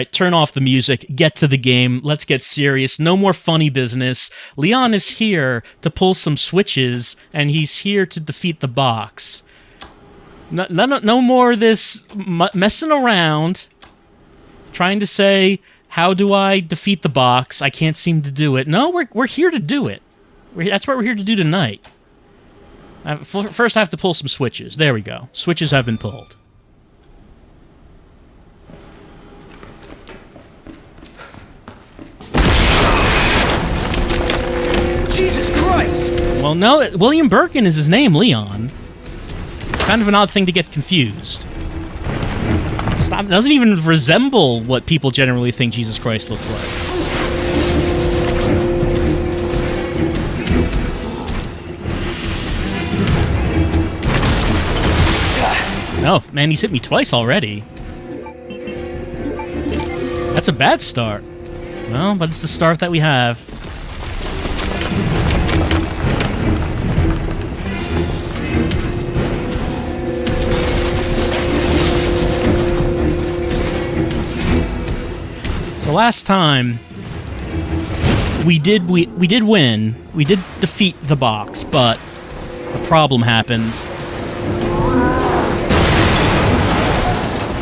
right, turn off the music, get to the game, let's get serious, no more funny business. Leon is here to pull some switches, and he's here to defeat the box. No more of this messing around, trying to say, how do I defeat the box? I can't seem to do it. No, we're here to do it. That's what we're here to do tonight. First, I have to pull some switches. There we go. Switches have been pulled. Jesus Christ! Well, no, William Birkin is his name, Leon. It's kind of an odd thing to get confused. It doesn't even resemble what people generally think Jesus Christ looks like. Oh, man, he's hit me twice already. That's a bad start. Well, but it's the start that we have. So last time, we did win. We did defeat the box, but a problem happened.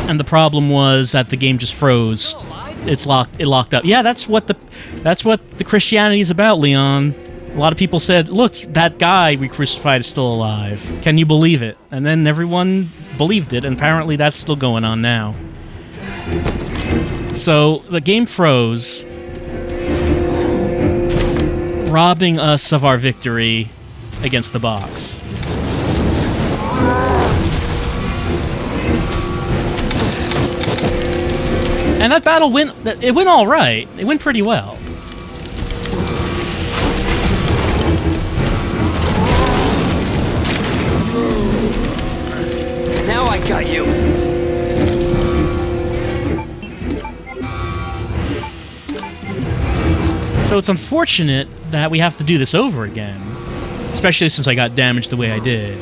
And the problem was that the game just froze. It locked up. Yeah, that's what the Christianity is about, Leon. A lot of people said, "Look, that guy we crucified is still alive. Can you believe it?" And then everyone believed it, and apparently that's still going on now. So the game froze, robbing us of our victory against the box. And that battle went all right. It went pretty well. Now I got you. So it's unfortunate that we have to do this over again, especially since I got damaged the way I did.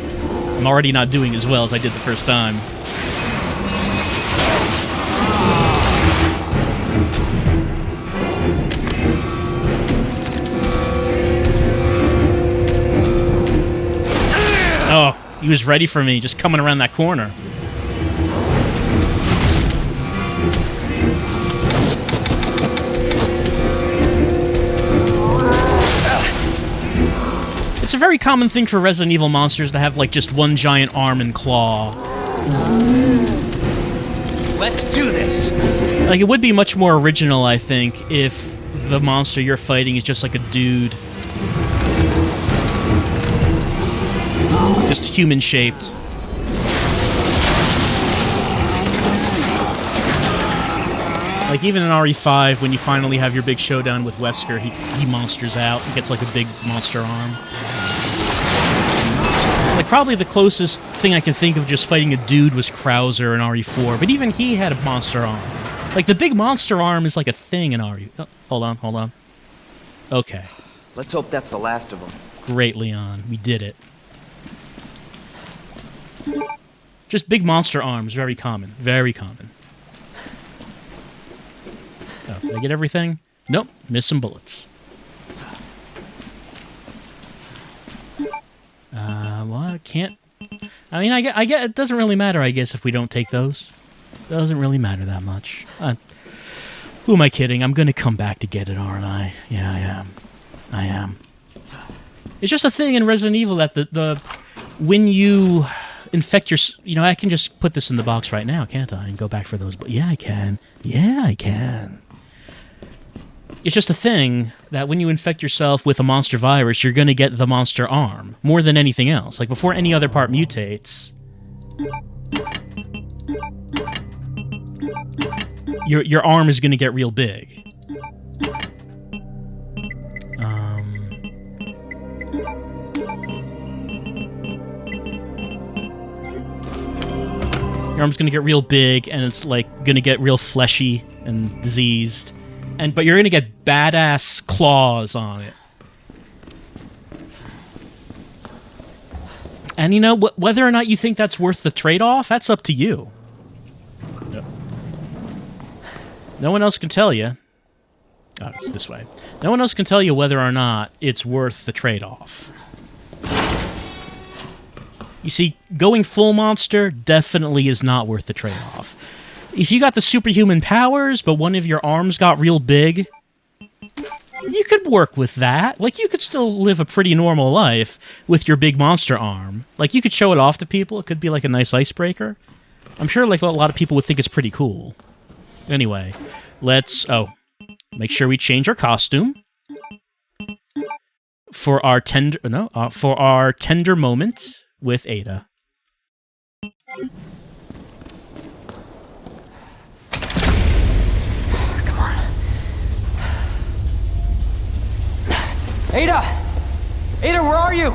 I'm already not doing as well as I did the first time. Oh, he was ready for me, just coming around that corner. It's a very common thing for Resident Evil monsters to have, like, just one giant arm and claw. Let's do this! Like, it would be much more original, I think, if the monster you're fighting is just like a dude. Just human-shaped. Like, even in RE5, when you finally have your big showdown with Wesker, he monsters out. He gets, like, a big monster arm. Like, probably the closest thing I can think of just fighting a dude was Krauser in RE4, but even he had a monster arm. Like, the big monster arm is like a thing in RE... Oh, hold on. Okay. Let's hope that's the last of them. Great, Leon. We did it. Just big monster arms, very common. Very common. Oh, did I get everything? Nope, missed some bullets. Well, I can't... I mean, I get it doesn't really matter, I guess, if we don't take those. It doesn't really matter that much. Who am I kidding? I'm gonna come back to get it, aren't I? Yeah, I am. It's just a thing in Resident Evil that when you infect your... You know, I can just put this in the box right now, can't I? And go back for those... But yeah, I can. Yeah, I can. It's just a thing that when you infect yourself with a monster virus, you're going to get the monster arm, more than anything else. Like, before any other part mutates, your arm is going to get real big. Your arm's going to get real big, and it's, like, going to get real fleshy and diseased. But you're gonna get badass claws on it. And you know, whether or not you think that's worth the trade-off, that's up to you. Yep. No one else can tell you. Oh, it's this way. No one else can tell you whether or not it's worth the trade-off. You see, going full monster definitely is not worth the trade-off. If you got the superhuman powers, but one of your arms got real big, you could work with that. Like, you could still live a pretty normal life with your big monster arm. Like, you could show it off to people. It could be like a nice icebreaker. I'm sure like a lot of people would think it's pretty cool. Anyway, let's... Oh. Make sure we change our costume. For our tender... No, for our tender moment with Ada. Come on. Ada! Ada, where are you?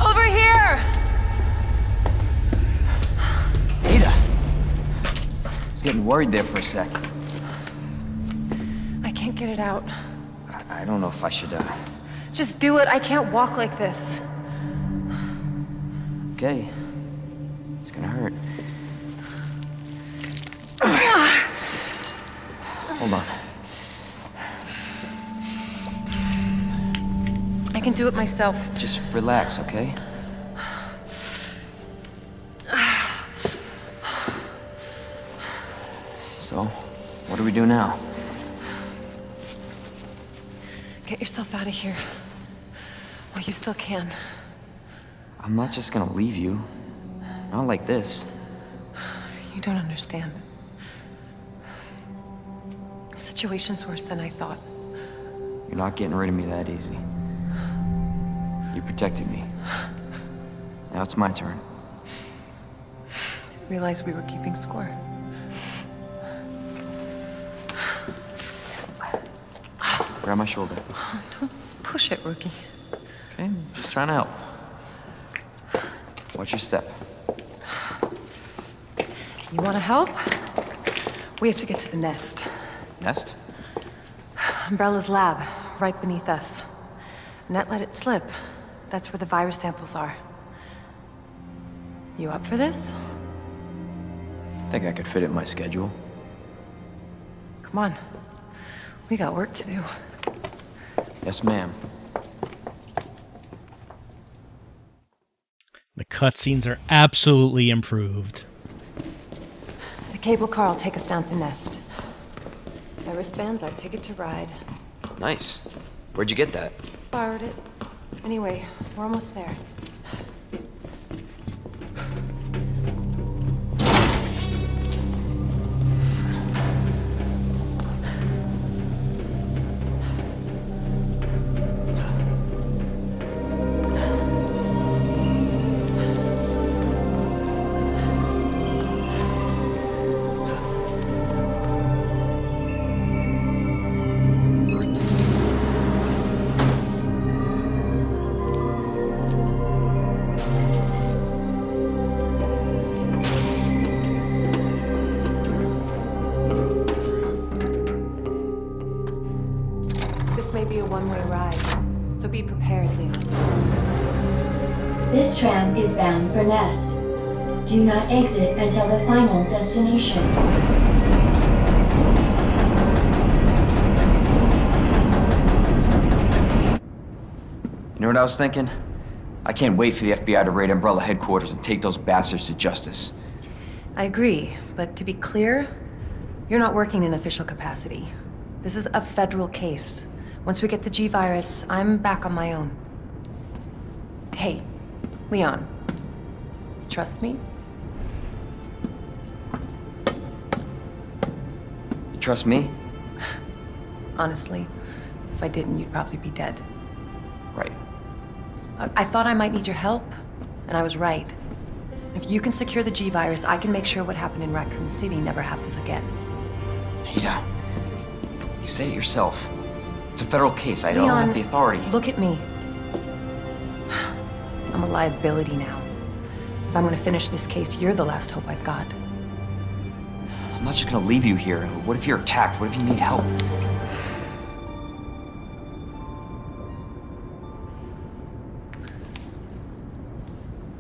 Over here! Ada! I was getting worried there for a sec. I can't get it out. I don't know if I should, Just do it. I can't walk like this. Okay. It's gonna hurt. Hold on. I can do it myself. Just relax, okay? So, what do we do now? Get yourself out of here. While you still can. I'm not just gonna leave you. Not like this. You don't understand. The situation's worse than I thought. You're not getting rid of me that easy. You protected me. Now it's my turn. Didn't realize we were keeping score. Grab my shoulder. Don't push it, rookie. Okay, just trying to help. Watch your step. You want to help? We have to get to the nest. Nest? Umbrella's lab, right beneath us. Net let it slip. That's where the virus samples are. You up for this? I think I could fit it in my schedule. Come on. We got work to do. Yes, ma'am. The cutscenes are absolutely improved. The cable car will take us down to Nest. My wristband's our ticket to ride. Nice. Where'd you get that? Borrowed it. Anyway, we're almost there. This may be a one-way ride, so be prepared, Leon. This tram is bound for Nest. Do not exit until the final destination. You know what I was thinking? I can't wait for the FBI to raid Umbrella headquarters and take those bastards to justice. I agree, but to be clear, you're not working in official capacity. This is a federal case. Once we get the G-Virus, I'm back on my own. Hey, Leon. Trust me? You trust me? Honestly, if I didn't, you'd probably be dead. Right. I thought I might need your help, and I was right. If you can secure the G-Virus, I can make sure what happened in Raccoon City never happens again. Ada, you said it yourself. It's a federal case. I don't have the authority. Look at me. I'm a liability now. If I'm gonna finish this case, you're the last hope I've got. I'm not just gonna leave you here. What if you're attacked? What if you need help?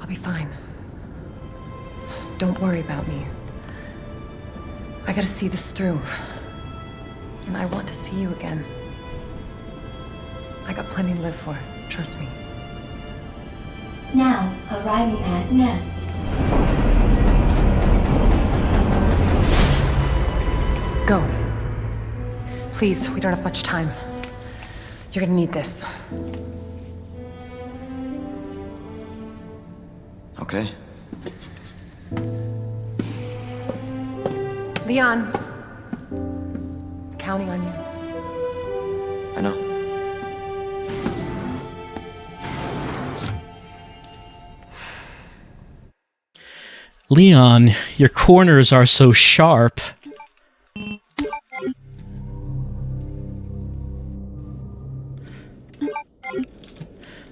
I'll be fine. Don't worry about me. I gotta see this through. And I want to see you again. I got plenty to live for, trust me. Now, arriving at Nest. Go. Please, we don't have much time. You're gonna need this. Okay. Leon. Counting on you. I know. Leon, your corners are so sharp.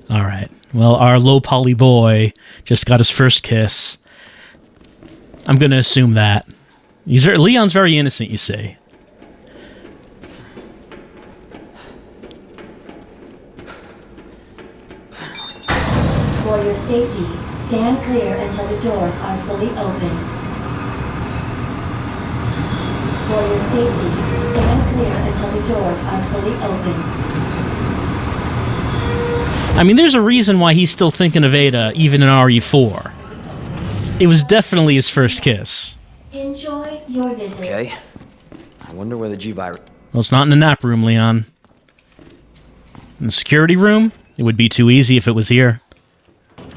Alright. Well, our low poly boy just got his first kiss. I'm gonna assume that. Leon's very innocent, you see. For your safety, stand clear until the doors are fully open. For your safety, stand clear until the doors are fully open. I mean, there's a reason why he's still thinking of Ada, even in RE4. It was definitely his first kiss. Enjoy your visit. Okay. I wonder where the G-virus... Well, it's not in the nap room, Leon. In the security room? It would be too easy if it was here.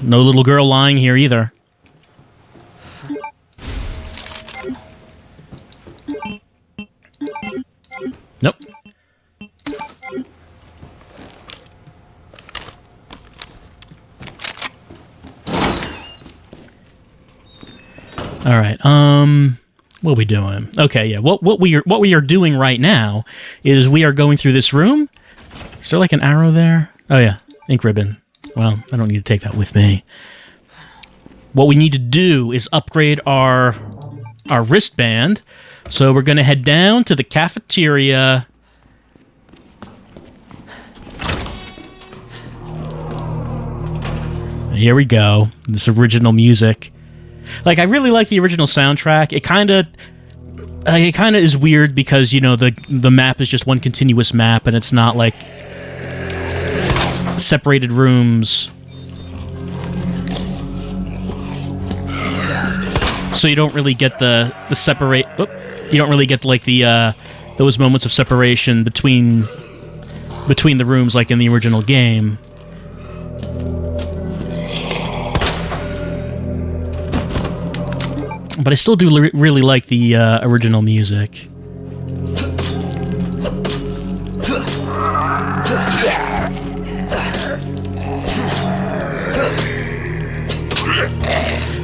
No little girl lying here either. Nope. All right. What are we doing? Okay, yeah. What we are doing right now is we are going through this room. Is there like an arrow there? Oh yeah, ink ribbon. Well, I don't need to take that with me. What we need to do is upgrade our wristband. So we're going to head down to the cafeteria. Here we go. This original music. Like, I really like the original soundtrack. It kind of is weird because, you know, the map is just one continuous map and it's not like separated rooms. So you don't really get the separate. You don't really get like the those moments of separation between the rooms like in the original game. But I still do really like the original music.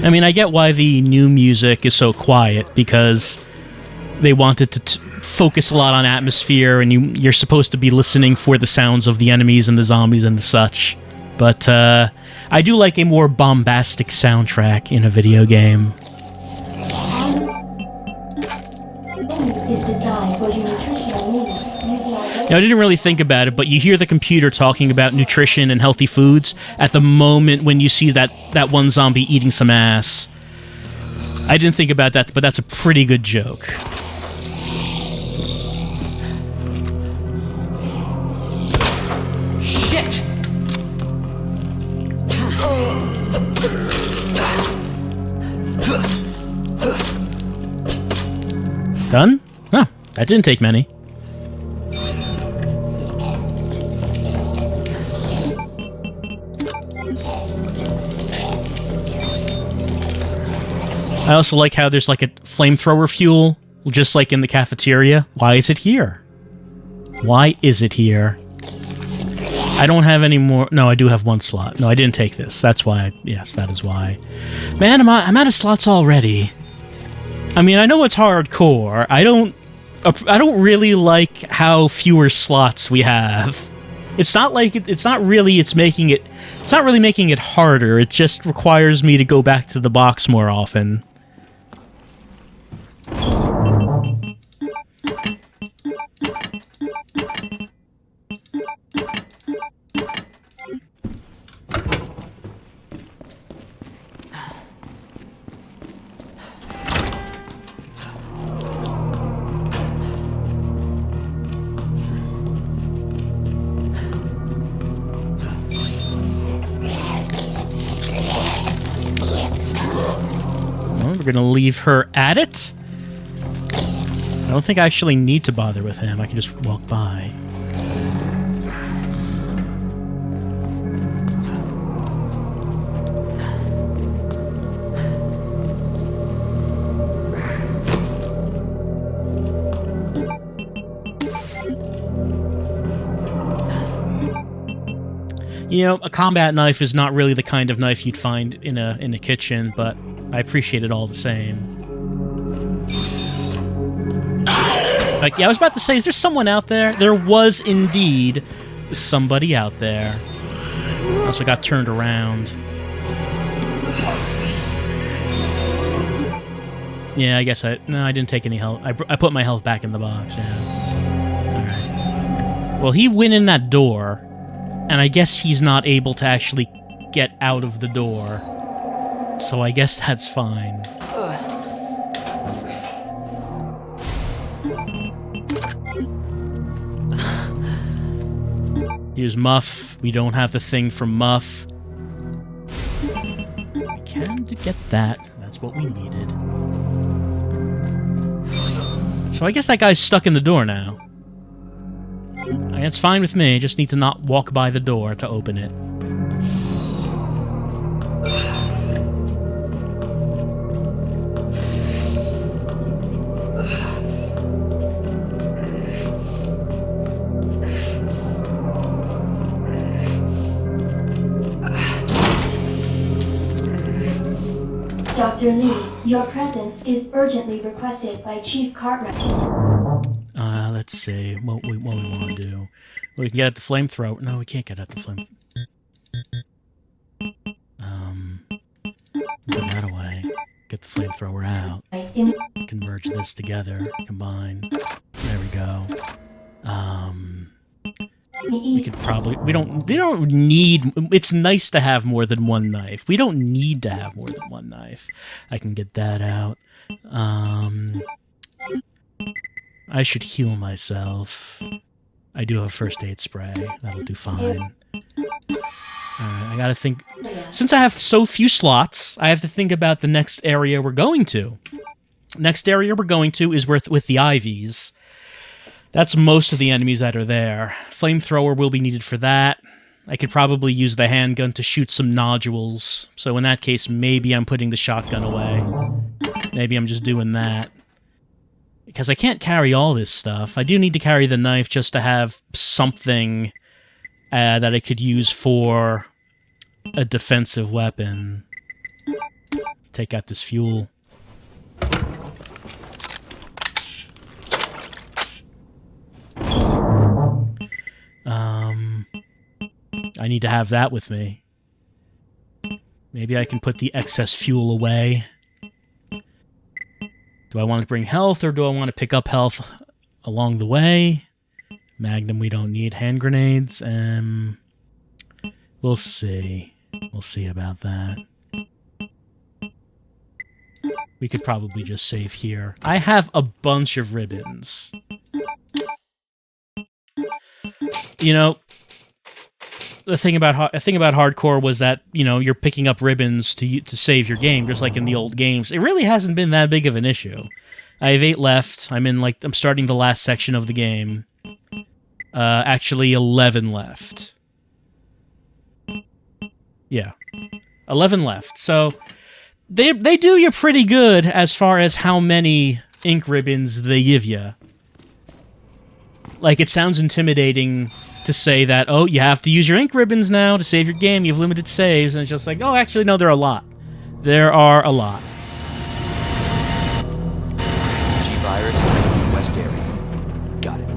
I mean, I get why the new music is so quiet, because they wanted to focus a lot on atmosphere, and you're supposed to be listening for the sounds of the enemies and the zombies and such. But I do like a more bombastic soundtrack in a video game. Is designed for your nutritional needs using our... Now, I didn't really think about it, but you hear the computer talking about nutrition and healthy foods at the moment when you see that one zombie eating some ass. I didn't think about that, but that's a pretty good joke. Shit! Done? Huh, that didn't take many. I also like how there's like a flamethrower fuel, just like in the cafeteria. Why is it here? Why is it here? I don't have any more... No, I do have one slot. No, I didn't take this. That's why... Yes, that is why. Man, I'm out of slots already. I mean, I know it's hardcore. I don't really like how fewer slots we have. It's not like it's not really making it harder. It just requires me to go back to the box more often. We're going to leave her at it. I don't think I actually need to bother with him. I can just walk by. You know, a combat knife is not really the kind of knife you'd find in a kitchen, but I appreciate it all the same. Like, yeah, I was about to say, is there someone out there? There was indeed somebody out there. I also got turned around. Yeah, I guess I didn't take any health. I put my health back in the box, yeah. Alright. Well, he went in that door, and I guess he's not able to actually get out of the door. So I guess that's fine. Here's Muff. We don't have the thing for Muff. We can get that. That's what we needed. So I guess that guy's stuck in the door now. It's fine with me. Just need to not walk by the door to open it. Dr. Lee, your presence is urgently requested by Chief Cartwright. Let's see what we want to do. We can get at the flamethrower. No, we can't get at the flame. Put that away. Get the flamethrower out. Converge this together. Combine. There we go. We could probably. We don't need. It's nice to have more than one knife. We don't need to have more than one knife. I can get that out. I should heal myself. I do have a first aid spray. That'll do fine. Alright, I gotta think. Since I have so few slots, I have to think about the next area we're going to. Next area we're going to is with the Ivies. That's most of the enemies that are there. Flamethrower will be needed for that. I could probably use the handgun to shoot some nodules. So in that case, maybe I'm putting the shotgun away. Maybe I'm just doing that. Because I can't carry all this stuff. I do need to carry the knife just to have something that I could use for a defensive weapon. Let's take out this fuel. I need to have that with me. Maybe I can put the excess fuel away. Do I want to bring health, or do I want to pick up health along the way? Magnum we don't need. Hand grenades, we'll see. We'll see about that. We could probably just save here. I have a bunch of ribbons. You know, the thing about hardcore was that, you know, you're picking up ribbons to save your game, just like in the old games. It really hasn't been that big of an issue. I have 8 left. I'm starting the last section of the game. Actually 11 left. Yeah. 11 left. So they do you pretty good as far as how many ink ribbons they give you. Like, it sounds intimidating to say that, oh, you have to use your ink ribbons now to save your game, you have limited saves, and it's just like, oh, actually, no, there are a lot. There are a lot. G-Virus is in the west area. Got it.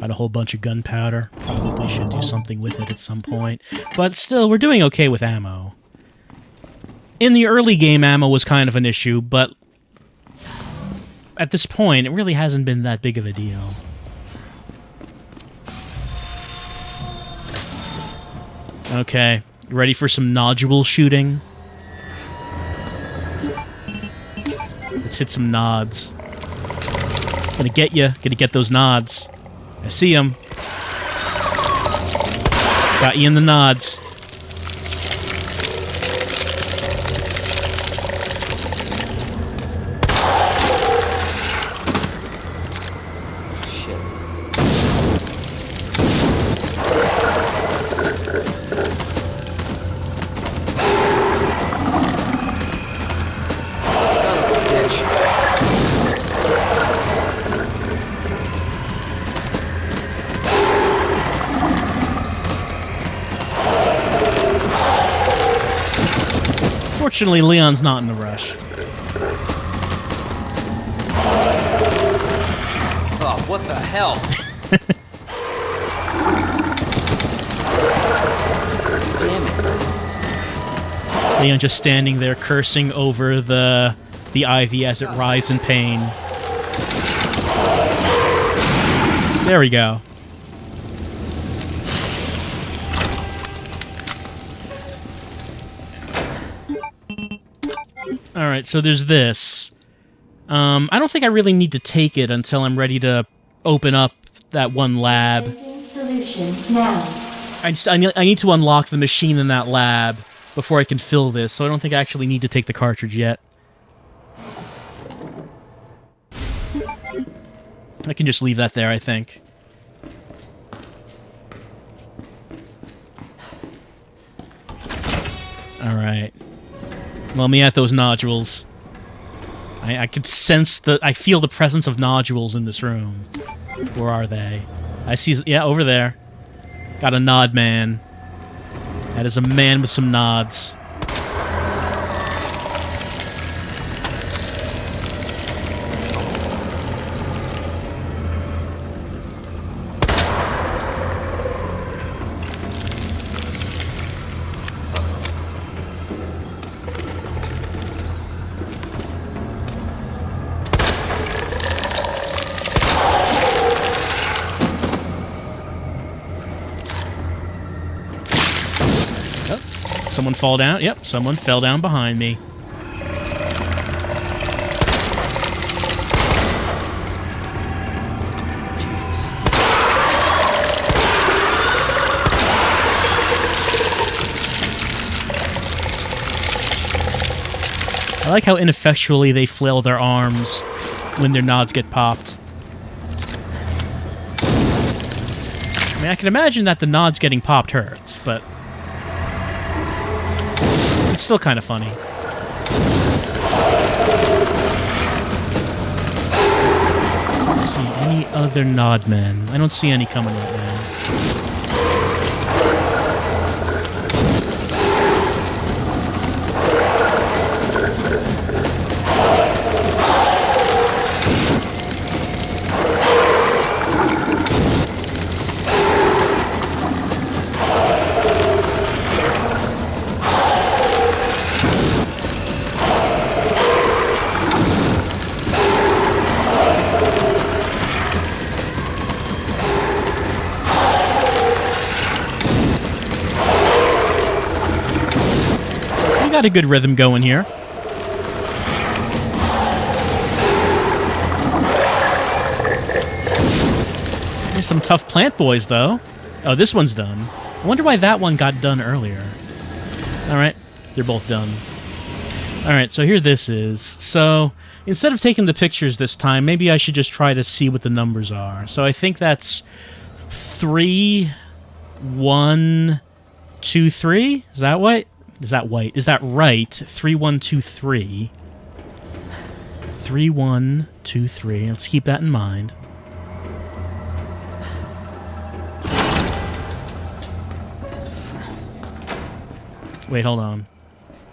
Got a whole bunch of gunpowder. Probably should do something with it at some point. But still, we're doing okay with ammo. In the early game, ammo was kind of an issue, but at this point, it really hasn't been that big of a deal. Okay, ready for some nodule shooting? Let's hit some nods. Gonna get you. Gonna get those nods. I see them. Got you in the nods. Fortunately, Leon's not in a rush. Oh, what the hell? Damn it. Leon just standing there cursing over the ivy as it writhes in pain. There we go. Alright, so there's this. I don't think I really need to take it until I'm ready to open up that one lab. Solution now. I need to unlock the machine in that lab before I can fill this, so I don't think I actually need to take the cartridge yet. I can just leave that there, I think. Alright. Let me at those nodules. I could sense I feel the presence of nodules in this room. Where are they? I see, yeah, over there. Got a nod man. That is a man with some nods. Someone fall down? Yep, someone fell down behind me. Jesus. I like how ineffectually they flail their arms when their nods get popped. I mean, I can imagine that the nods getting popped hurts, but it's still kind of funny. See any other nod men? I don't see any coming right now. Got a good rhythm going here. There's some tough plant boys, though. Oh, this one's done. I wonder why that one got done earlier. Alright, they're both done. Alright, so here this is. So, instead of taking the pictures this time, maybe I should just try to see what the numbers are. So I think that's 3, 1, 2, 3? Is that what? Is that white? Is that right? 3, 1, 2, 3. 3, 1, 2, 3. Let's keep that in mind. Wait, hold on.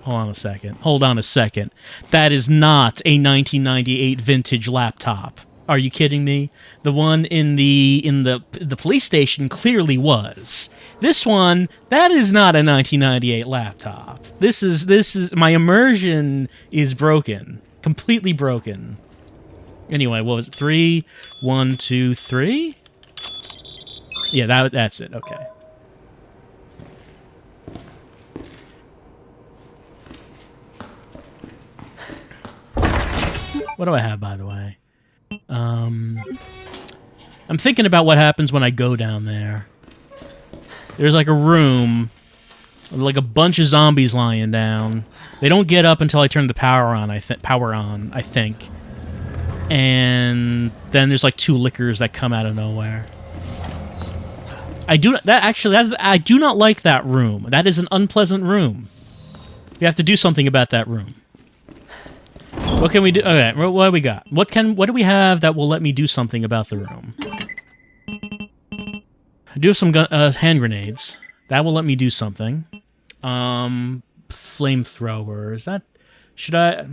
Hold on a second. Hold on a second. That is not a 1998 vintage laptop. Are you kidding me? The one in the police station clearly was. This one, that is not a 1998 laptop. This is my immersion is broken. Completely broken. Anyway, what was it? 3, 1, 2, 3? Yeah, that's it. Okay. What do I have, by the way? I'm thinking about what happens when I go down there. There's like a room, like a bunch of zombies lying down. They don't get up until I turn the power on. I think. And then there's like 2 lickers that come out of nowhere. I do not like that room. That is an unpleasant room. You have to do something about that room. What can we do? Okay, what do we got? What do we have that will let me do something about the room? I do have some hand grenades. That will let me do something. Flamethrower. Is that... Should I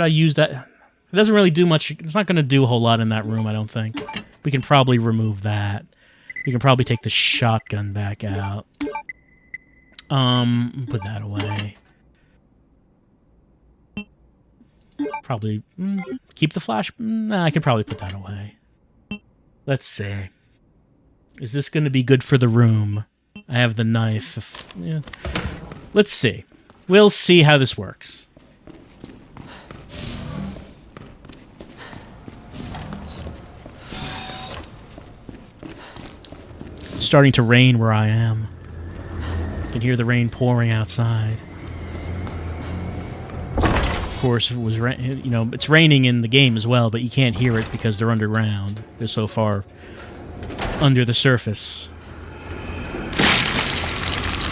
use that? It doesn't really do much. It's not going to do a whole lot in that room, I don't think. We can probably remove that. We can probably take the shotgun back out. Put that away. Probably keep the flash. Nah, I could probably put that away. Let's see. Is this going to be good for the room? I have the knife. Yeah. Let's see. We'll see how this works. It's starting to rain where I am. I can hear the rain pouring outside. Of course, if it was it's raining in the game as well, but you can't hear it because they're underground. They're so far under the surface.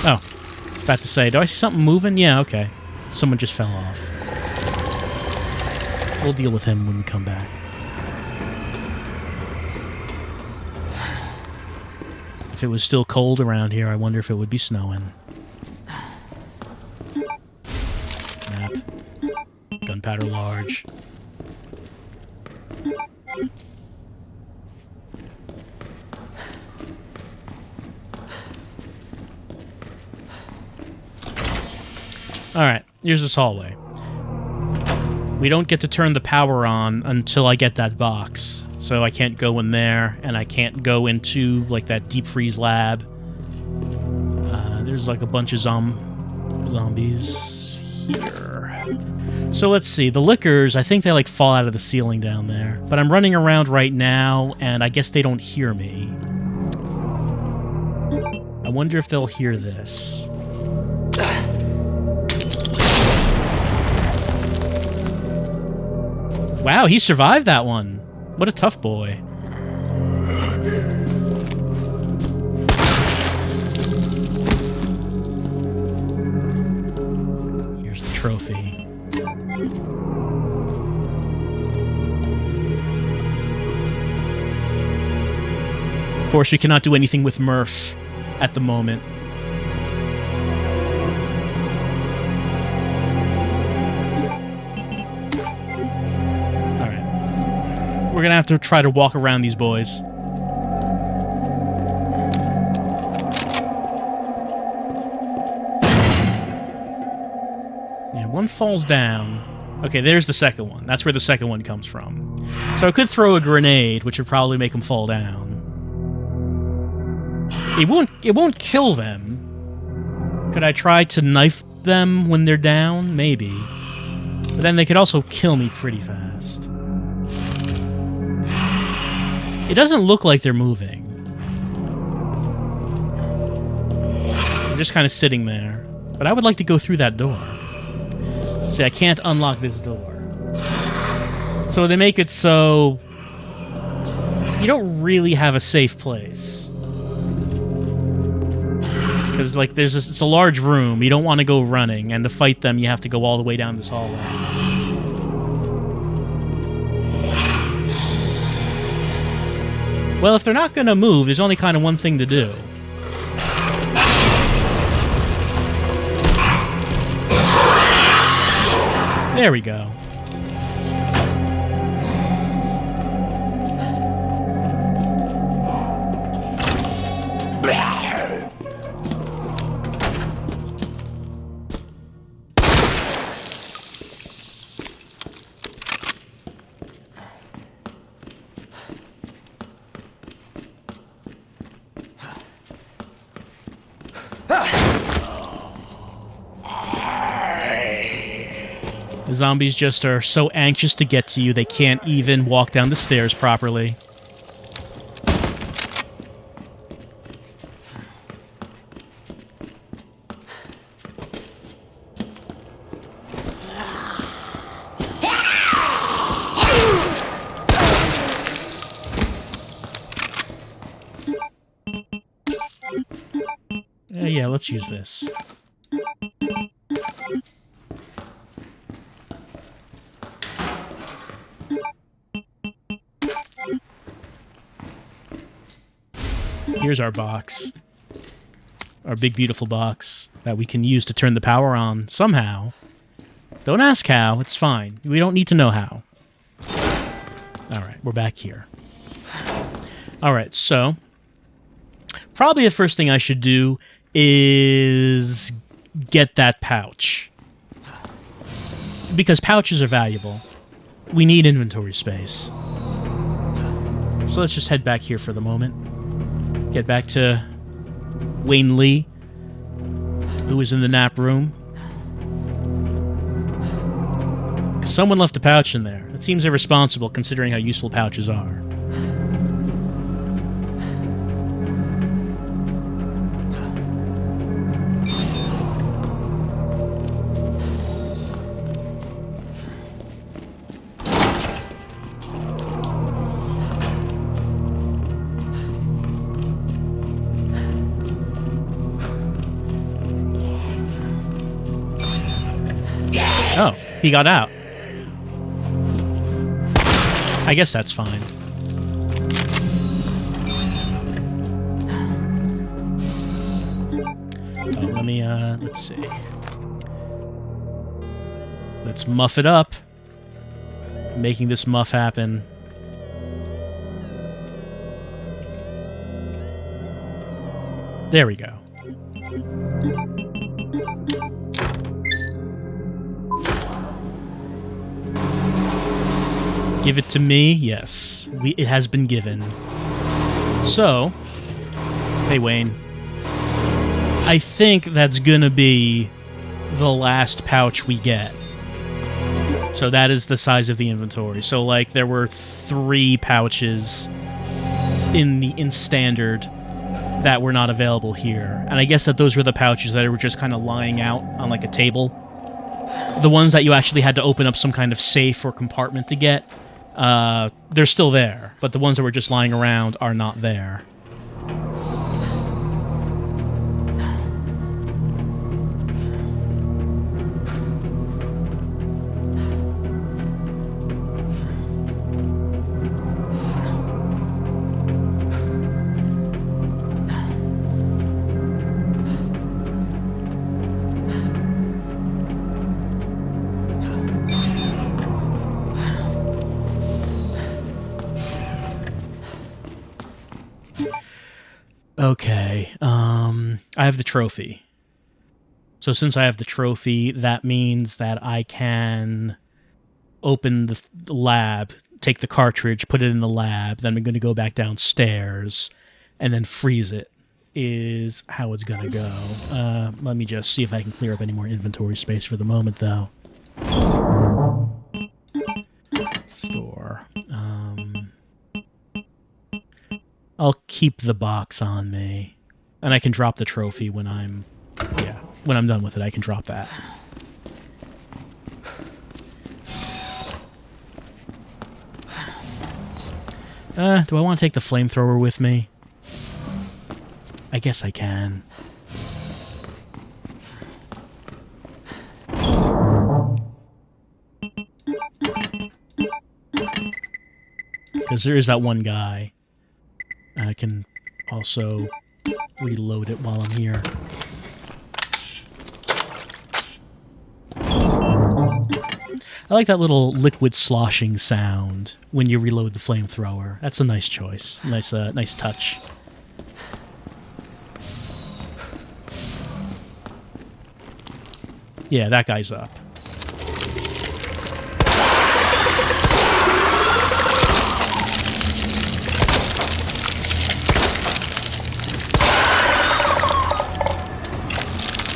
Oh, about to say, do I see something moving? Yeah, okay. Someone just fell off. We'll deal with him when we come back. If it was still cold around here, I wonder if it would be snowing. Map. Gunpowder large. Alright, here's this hallway. We don't get to turn the power on until I get that box. So I can't go in there, and I can't go into, like, that deep freeze lab. There's, like, a bunch of zombies here. So let's see. The lickers, I think they, like, fall out of the ceiling down there. But I'm running around right now, and I guess they don't hear me. I wonder if they'll hear this. Wow, he survived that one. What a tough boy. Here's the trophy. Of course, we cannot do anything with Murph at the moment. We're gonna have to try to walk around these boys. Yeah, one falls down. Okay, there's the second one. That's where the second one comes from. So I could throw a grenade, which would probably make them fall down. It won't kill them. Could I try to knife them when they're down? Maybe. But then they could also kill me pretty fast. It doesn't look like they're moving. They're just kind of sitting there. But I would like to go through that door. See, I can't unlock this door. So they make it so you don't really have a safe place. Because, like, it's a large room. You don't want to go running. And to fight them, you have to go all the way down this hallway. Well, if they're not going to move, there's only kind of one thing to do. There we go. The zombies just are so anxious to get to you, they can't even walk down the stairs properly. Yeah, let's use this. Here's our box. Our big, beautiful box that we can use to turn the power on somehow. Don't ask how, it's fine. We don't need to know how. Alright, we're back here. Alright, so probably the first thing I should do is get that pouch. Because pouches are valuable. We need inventory space. So let's just head back here for the moment. Get back to Wayne Lee, who was in the nap room. Someone left a pouch in there. It seems irresponsible considering how useful pouches are. Oh, he got out. I guess that's fine. Oh, let me, let's see. Let's muff it up. Making this muff happen. There we go. Give it to me? Yes. It has been given. So, hey Wayne. I think that's gonna be the last pouch we get. So that is the size of the inventory. So like there were 3 pouches in standard that were not available here. And I guess that those were the pouches that were just kind of lying out on like a table. The ones that you actually had to open up some kind of safe or compartment to get. They're still there, but the ones that were just lying around are not there. Okay, I have the trophy. So since I have the trophy, that means that I can open the lab, take the cartridge, put it in the lab, then I'm going to go back downstairs, and then freeze it, is how it's going to go. Let me just see if I can clear up any more inventory space for the moment, though. Store. I'll keep the box on me. And I can drop the trophy when I'm... Yeah, when I'm done with it, I can drop that. Do I want to take the flamethrower with me? I guess I can. Because there is that one guy. I can also reload it while I'm here. I like that little liquid sloshing sound when you reload the flamethrower. That's a nice choice. Nice touch. Yeah, that guy's up.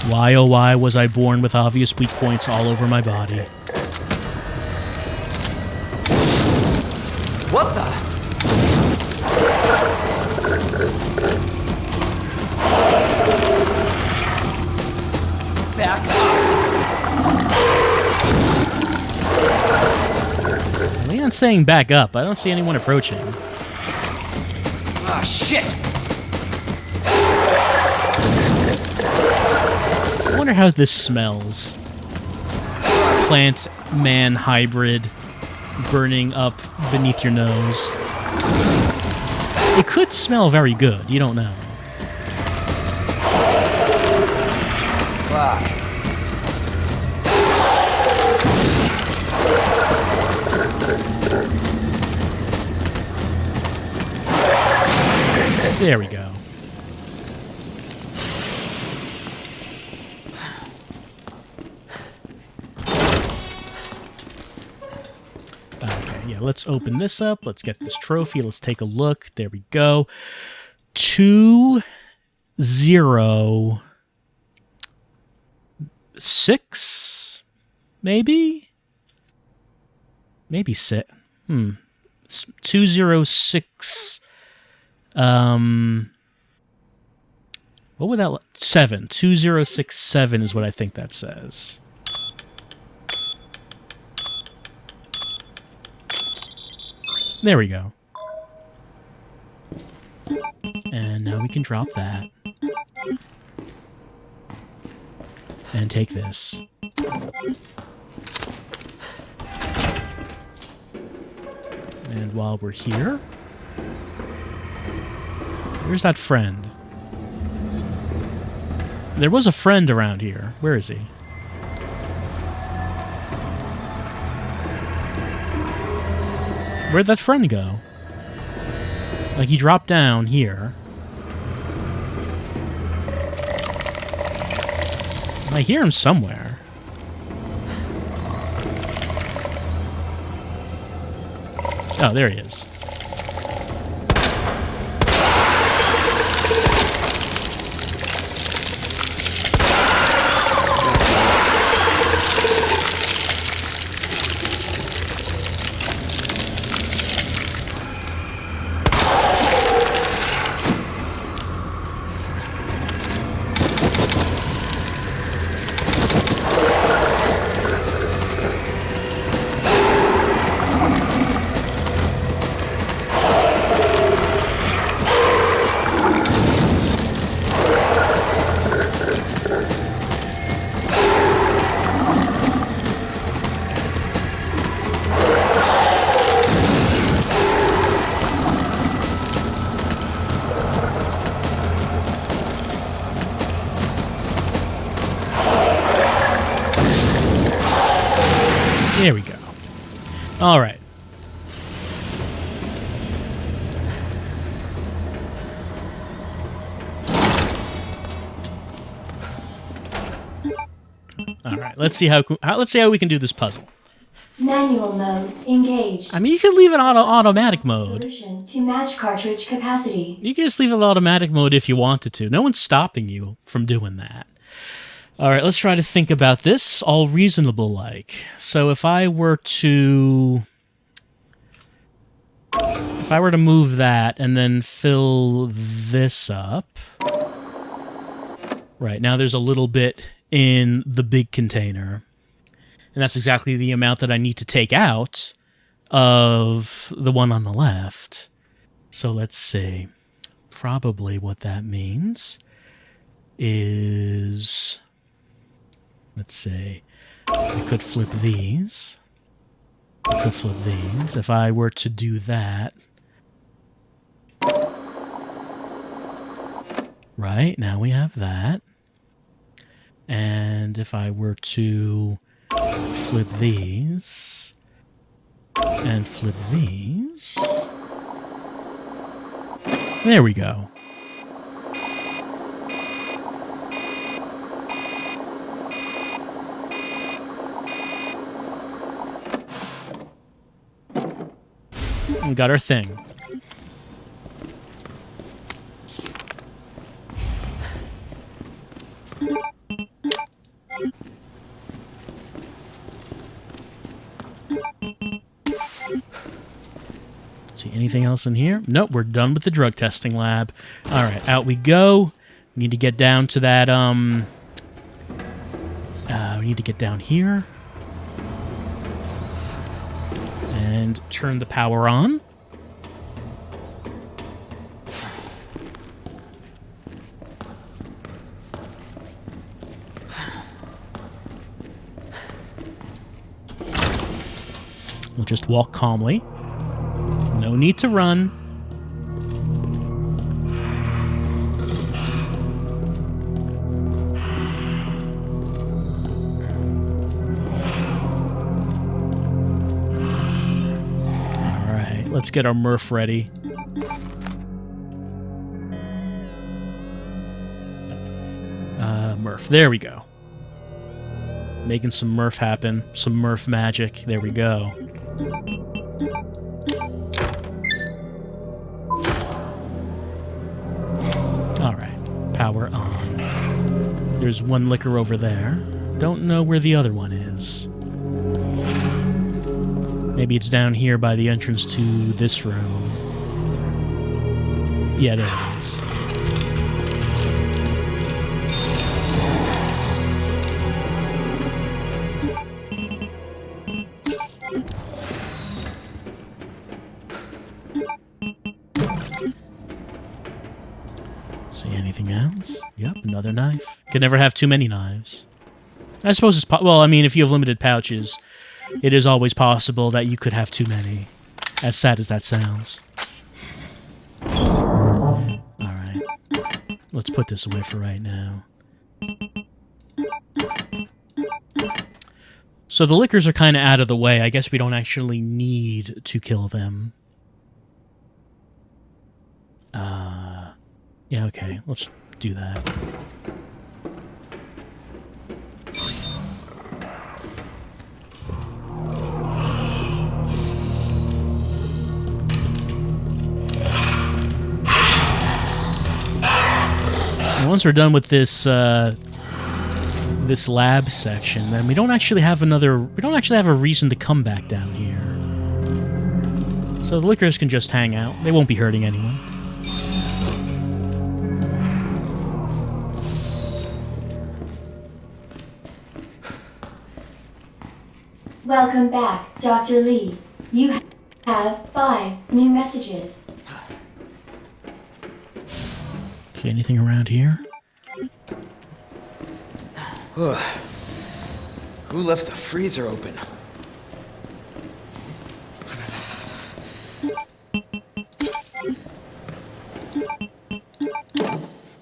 Why, oh why, was I born with obvious weak points all over my body? What the? Back up. Leon's saying back up. I don't see anyone approaching. Ah, shit! I wonder how this smells. Plant-man hybrid burning up beneath your nose. It could smell very good. You don't know. Fuck. There we go. Okay, yeah, let's open this up. Let's get this trophy. Let's take a look. There we go. 206, maybe? Maybe 6. 206. What would that 7? 2067 is what I think that says. There we go. And now we can drop that. And take this. And while we're here, where's that friend? There was a friend around here. Where is he? Where'd that friend go? Like, he dropped down here. I hear him somewhere. Oh, there he is. There we go. All right. All right. Let's see how we can do this puzzle. Manual mode engaged. I mean, you could leave it on automatic mode. Solution to match cartridge capacity. You can just leave it on automatic mode if you wanted to. No one's stopping you from doing that. All right, let's try to think about this all reasonable-like. So if I were to move that and then fill this up, right, now there's a little bit in the big container. And that's exactly the amount that I need to take out of the one on the left. So let's see. Probably what that means is... Let's see. I could flip these. I could flip these. If I were to do that... Right, now we have that. And if I were to flip these... And flip these... There we go. We got our thing. See anything else in here? Nope, we're done with the drug testing lab. All right, out we go. We need to get down to that, we need to get down here. And turn the power on. We'll just walk calmly. No need to run. All right, let's get our Murph ready. Murph, there we go. Making some Murph happen. Some Murph magic. There we go. Alright, power on. There's one liquor over there. Don't know where the other one is. Maybe it's down here by the entrance to this room. Yeah, there it is. See anything else? Yep, another knife. Can never have too many knives. I suppose it's well, I mean, if you have limited pouches, it is always possible that you could have too many. As sad as that sounds. Alright. Let's put this away for right now. So the liquors are kind of out of the way. I guess we don't actually need to kill them. Yeah, okay. Let's do that. And once we're done with this this lab section, then we don't actually have a reason to come back down here. So the liquors can just hang out. They won't be hurting anyone. Welcome back, Dr. Lee. You have 5 new messages. See anything around here? Who left the freezer open?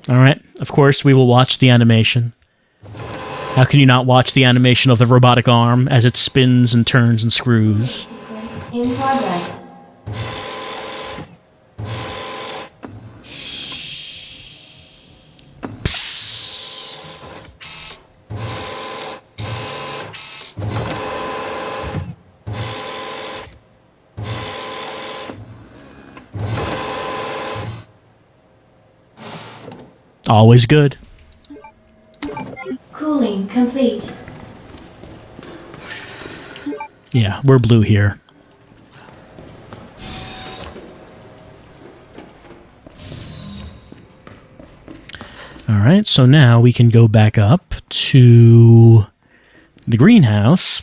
Alright, of course we will watch the animation. How can you not watch the animation of the robotic arm as it spins and turns and screws? In progress. Psst. Always good. Cooling complete. Yeah, we're blue here. Alright, so now we can go back up to the greenhouse.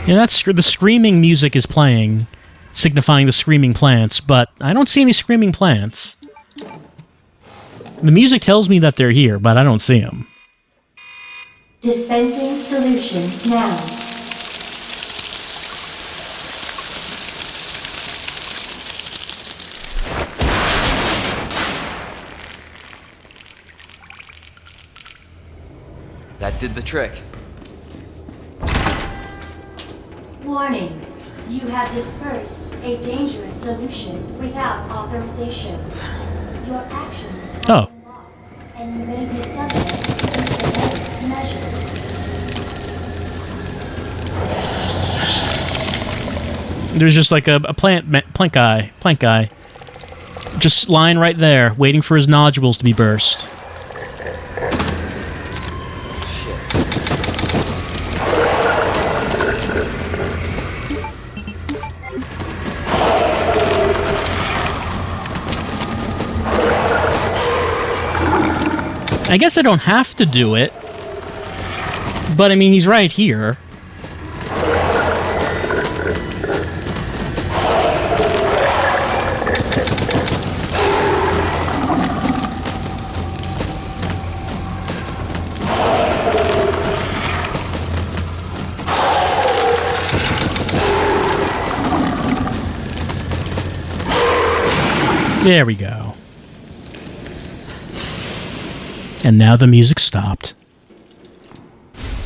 Yeah, that's the screaming music is playing, signifying the screaming plants, but I don't see any screaming plants. The music tells me that they're here, but I don't see them. Dispensing solution now. That did the trick. Warning. You have dispersed a dangerous solution without authorization. Your actions have been logged, and you may be subject to preventive measures. There's just like a plank guy, just lying right there, waiting for his nodules to be burst. I guess I don't have to do it, but I mean, he's right here. There we go. And now the music stopped.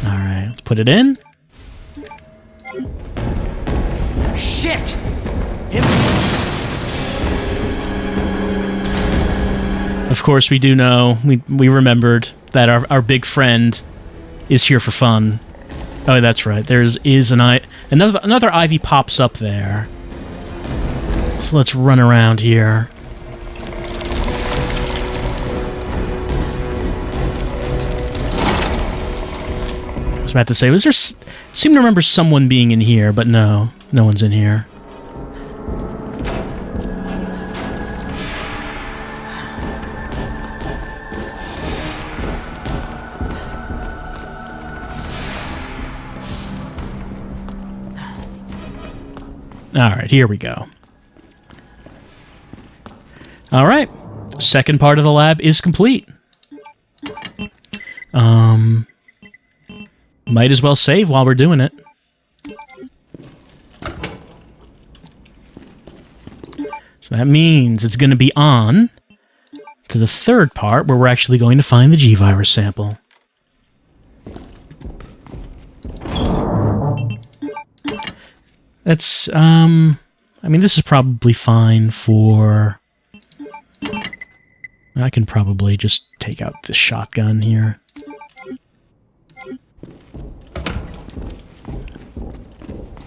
Alright, let's put it in. Shit! Of course, we do know, we remembered that our big friend is here for fun. Oh, that's right. Another Ivy pops up there. So let's run around here. I was about to say, seem to remember someone being in here, but no one's in here. Alright, here we go. Alright, second part of the lab is complete. Might as well save while we're doing it. So that means it's going to be on to the third part where we're actually going to find the G-Virus sample. That's, I mean, this is probably fine for... I can probably just take out the shotgun here.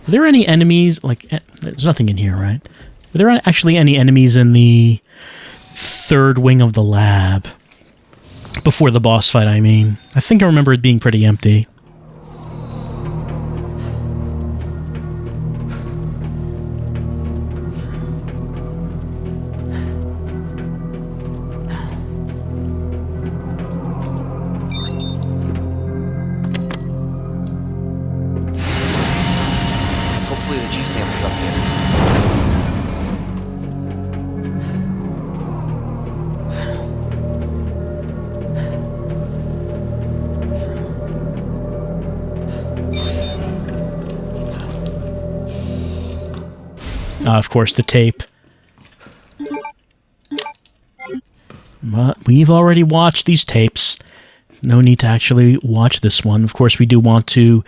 Are there any enemies, like, there's nothing in here, right? Are there actually any enemies in the third wing of the lab? Before the boss fight, I mean. I think I remember it being pretty empty. Of course, the tape. But we've already watched these tapes. No need to actually watch this one. Of course, we do want to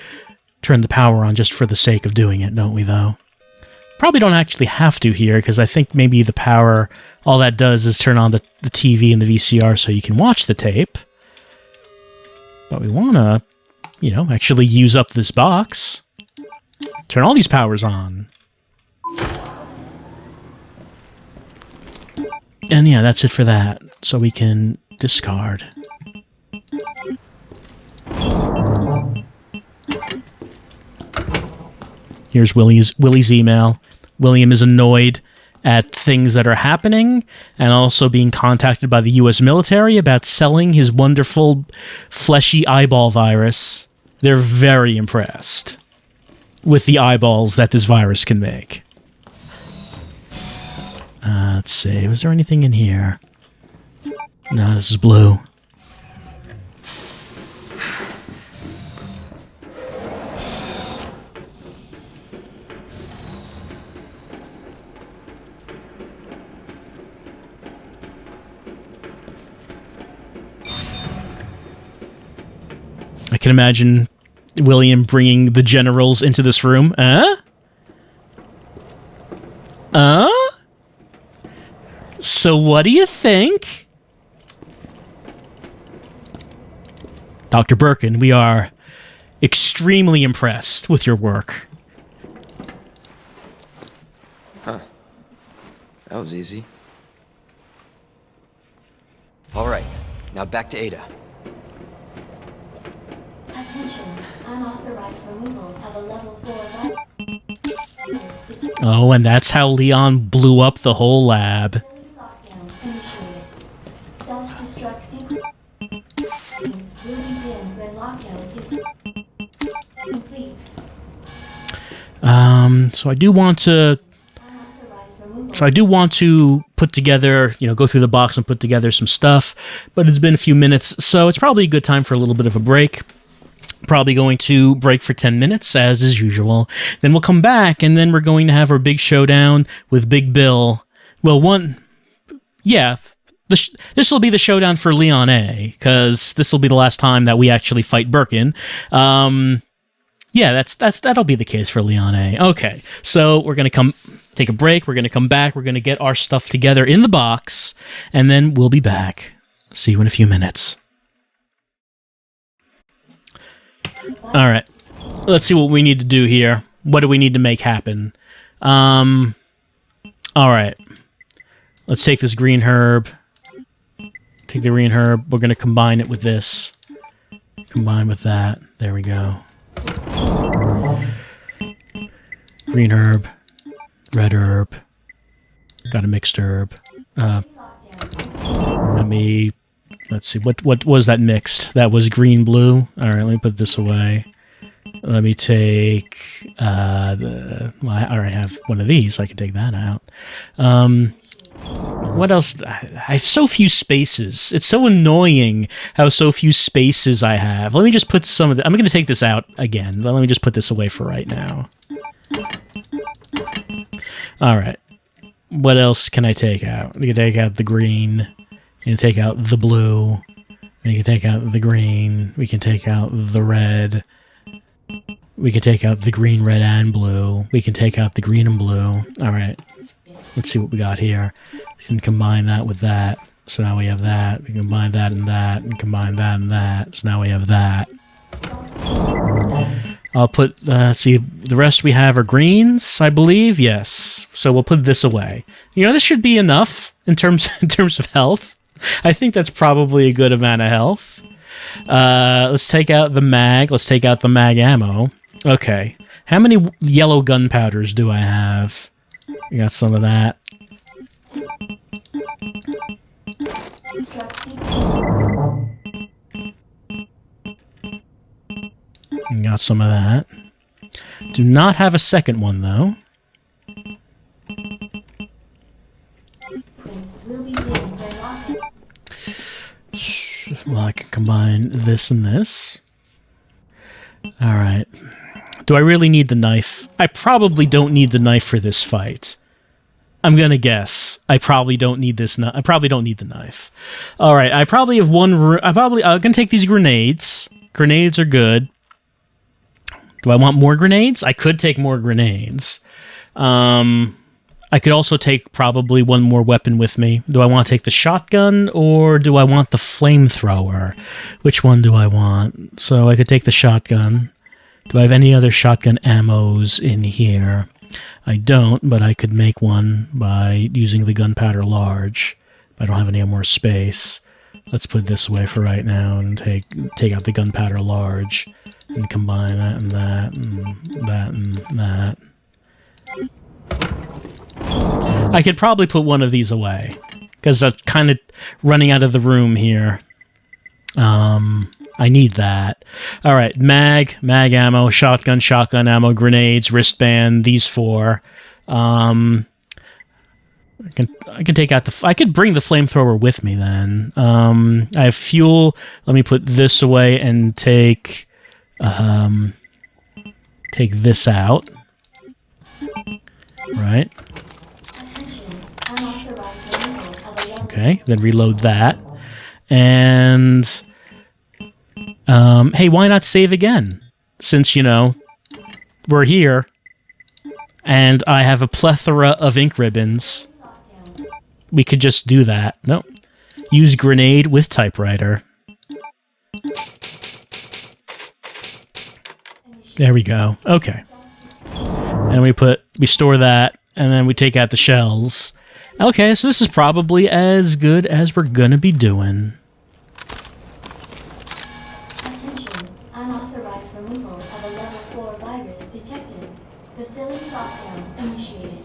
turn the power on just for the sake of doing it, don't we, though? Probably don't actually have to here, because I think maybe the power, all that does is turn on the TV and the VCR so you can watch the tape. But we want to, you know, actually use up this box. Turn all these powers on. And yeah, that's it for that. So we can discard. Here's Willie's email. William is annoyed at things that are happening and also being contacted by the US military about selling his wonderful fleshy eyeball virus. They're very impressed with the eyeballs that this virus can make. Let's see. Was there anything in here? No, this is blue. can imagine William bringing the generals into this room. So what do you think? Dr. Birkin, we are extremely impressed with your work. Huh. That was easy. All right, now back to Ada. Attention, unauthorized removal of a level 4 virus. Oh, and that's how Leon blew up the whole lab. Lockdown initiated. Self-destruct sequence will begin when lockdown is complete. So I do want to... Unauthorized removal. So I do want to put together, go through the box and put together some stuff, but it's been a few minutes, so it's probably a good time for a little bit of a break. Probably going to break for 10 minutes, as is usual. Then we'll come back, and then we're going to have our big showdown with Big Bill. Well, this will be the showdown for Leon A, because this will be the last time that we actually fight Birkin. That'll be the case for Leon A. Okay, so we're going to take a break, we're going to come back, we're going to get our stuff together in the box, and then we'll be back. See you in a few minutes. All right, let's see what we need to do here. What do we need to make happen? All right, let's take this green herb. Take the green herb. We're going to combine it with this. Combine with that. There we go. Green herb. Red herb. Got a mixed herb. Let's see, what was that mixed? That was green-blue. All right, let me put this away. Let me take I already have one of these, so I can take that out. What else? I have so few spaces. It's so annoying how so few spaces I have. Let me just put some of the... I'm going to take this out again, but let me just put this away for right now. All right. What else can I take out? I can take out the green. You can take out the blue. We can take out the green. We can take out the red. We can take out the green, red, and blue. We can take out the green and blue. All right. Let's see what we got here. We can combine that with that. So now we have that. We can combine that and combine that and that. So now we have that. I'll put, see, the rest we have are greens, I believe. Yes. So we'll put this away. This should be enough in terms of health. I think that's probably a good amount of health. Let's take out the mag. Let's take out the mag ammo. Okay. How many yellow gunpowders do I have? We got some of that. We got some of that. Do not have a second one, though. Well, I can combine this and this. Alright. Do I really need the knife? I probably don't need the knife for this fight. I'm gonna guess. I probably don't need this. I probably don't need the knife. Alright, I probably have one... I'm gonna take these grenades. Grenades are good. Do I want more grenades? I could take more grenades. I could also take probably one more weapon with me. Do I want to take the shotgun or do I want the flamethrower? Which one do I want? So I could take the shotgun. Do I have any other shotgun ammos in here? I don't, but I could make one by using the gunpowder large. I don't have any more space. Let's put it this way for right now and take out the gunpowder large and combine that and that and that and that. I could probably put one of these away because that's kind of running out of the room here. I need that. All right, mag ammo, shotgun ammo, grenades, wristband. These four. I can take out I could bring the flamethrower with me then. I have fuel. Let me put this away and take this out. Right. Okay, then reload that. And Hey, why not save again? Since, we're here, and I have a plethora of ink ribbons. We could just do that. Nope. Use grenade with typewriter. There we go. Okay. And we store that, and then we take out the shells. Okay, so this is probably as good as we're gonna be doing. Attention, unauthorized removal of a level 4 virus detected. Facility lockdown initiated.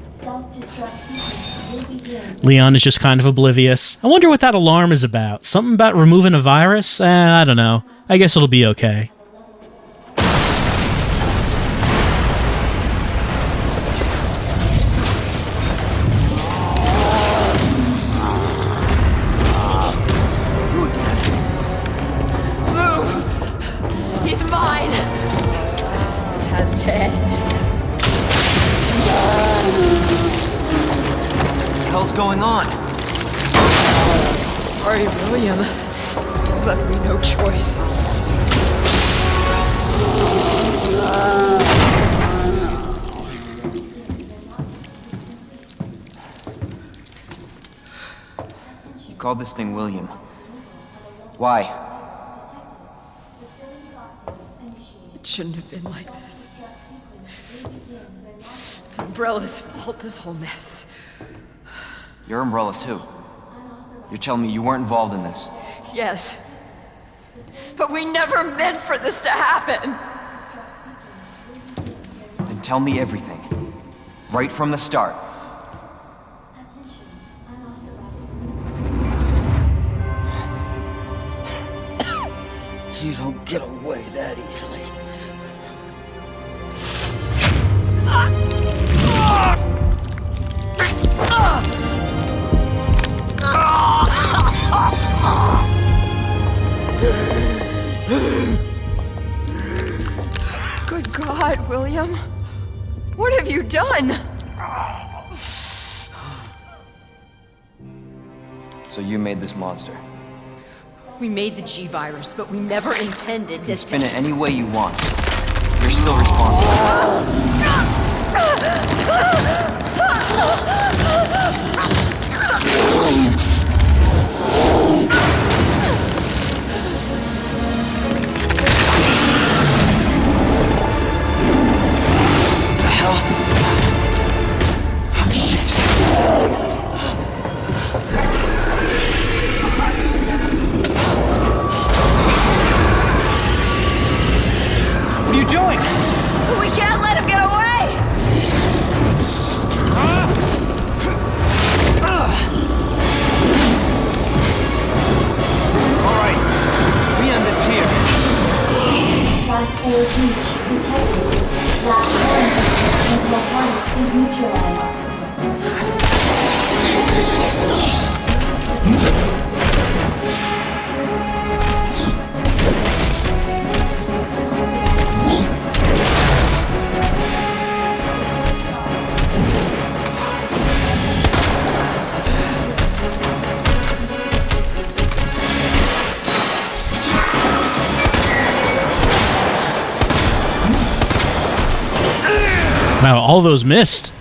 Self-destruct sequence will begin. Leon is just kind of oblivious. I wonder what that alarm is about. Something about removing a virus? I don't know. I guess it'll be okay. He's mine! This has to end. What the hell's going on? Sorry, William. You left me no choice. You called this thing William. Why? It shouldn't have been like this. It's Umbrella's fault, this whole mess. Your umbrella, too. You're telling me you weren't involved in this? Yes. But we never meant for this to happen. Then tell me everything. Right from the start. Attention, unauthorized. You don't get away that easily. Good God, William. What have you done? So you made this monster. We made the G-Virus, but we never intended You this spin it any way you want. You're still responsible. What the hell? Oh, shit. What are you doing? We can't let him get away! Alright, we end this here. Class A breach detected. Lab quarantine until target is neutralized. Wow, all those missed.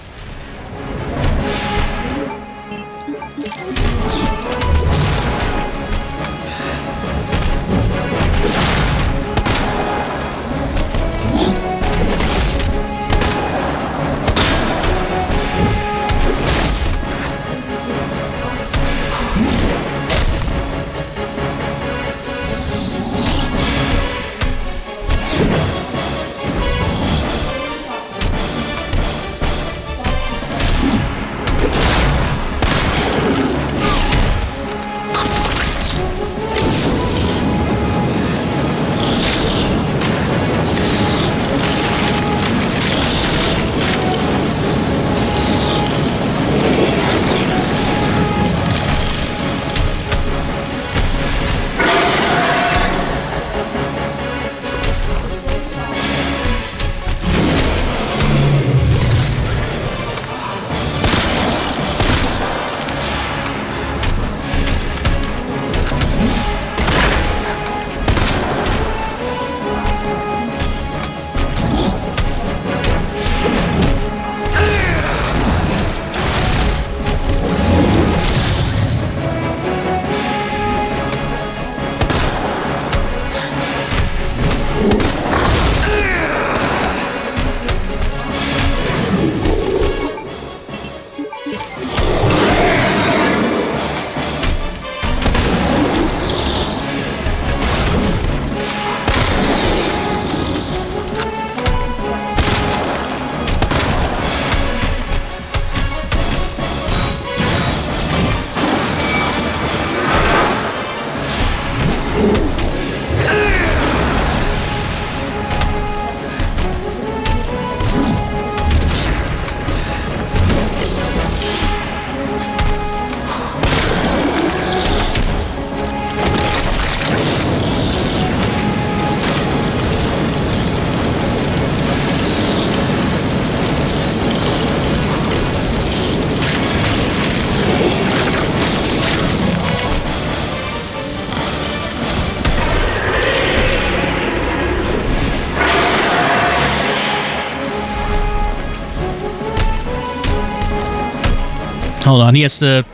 Hold on, he has to.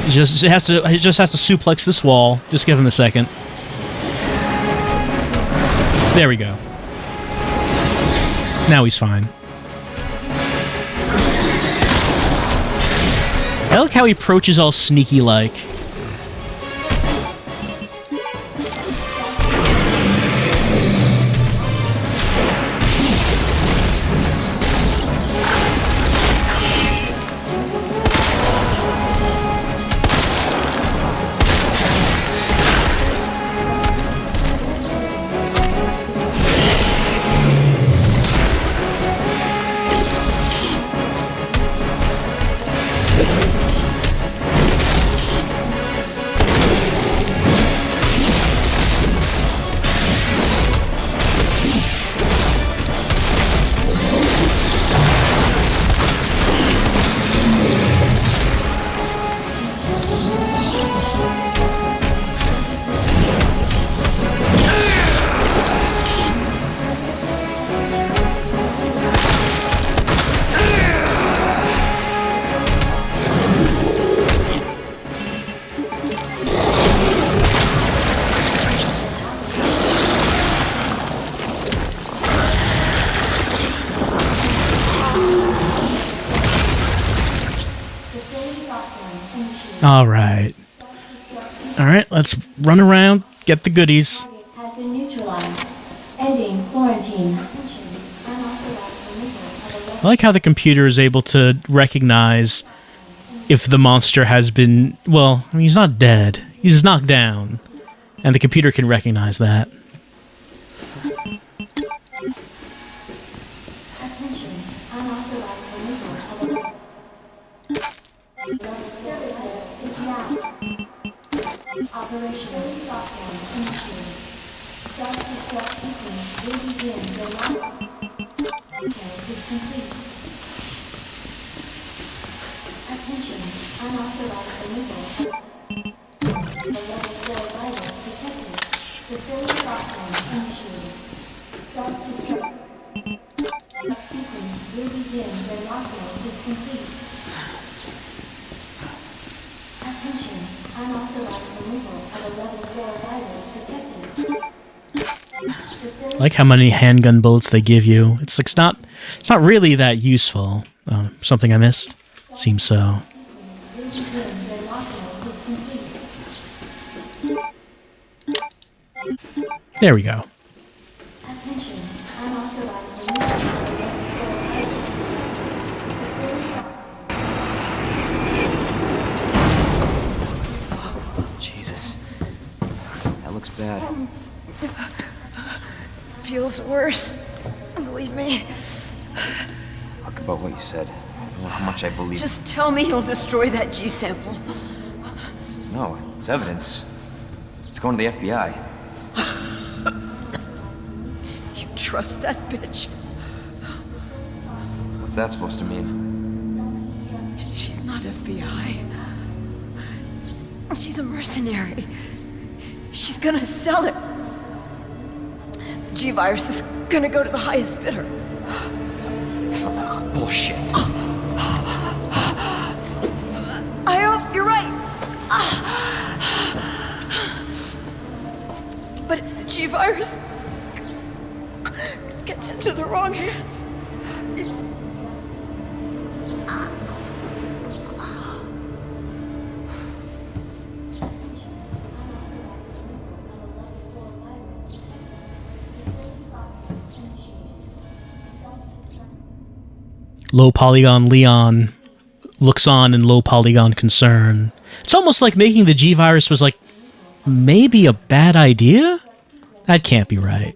He just has to suplex this wall. Just give him a second. There we go. Now he's fine. I like how he approaches all sneaky-like. Alright. Alright, let's run around, get the goodies. Has been neutralized. Ending quarantine. Attention. Unauthorized removal of I like how the computer is able to recognize if the monster has been... Well, I mean, he's not dead. He's knocked down. And the computer can recognize that. Attention. Unauthorized removal of services is now. Operation lockdown initiated. Self-destruct sequence will begin when lockdown is complete. Attention. Unauthorized removal. The level 4 virus detected. Facility lockdown initiated. Self-destruct sequence will begin when lockdown is complete. Attention, unauthorized removal of a level 4 virus detected. I like how many handgun bullets they give you. It's like it's not really that useful. Something I missed? Seems so. There we go. Attention, unauthorized removal of a level 4 virus detected. Jesus. That looks bad. Feels worse. Believe me. Talk about what you said. I don't know how much I believe. Just tell me you'll destroy that G sample. No, it's evidence. It's going to the FBI. You trust that bitch? What's that supposed to mean? She's not FBI. She's a mercenary. She's gonna sell it. The G-Virus is gonna go to the highest bidder. That's bullshit. I hope you're right. But if the G-Virus gets into the wrong hands... Low polygon Leon looks on in low polygon concern. It's almost like making the G-Virus was like maybe a bad idea? That can't be right.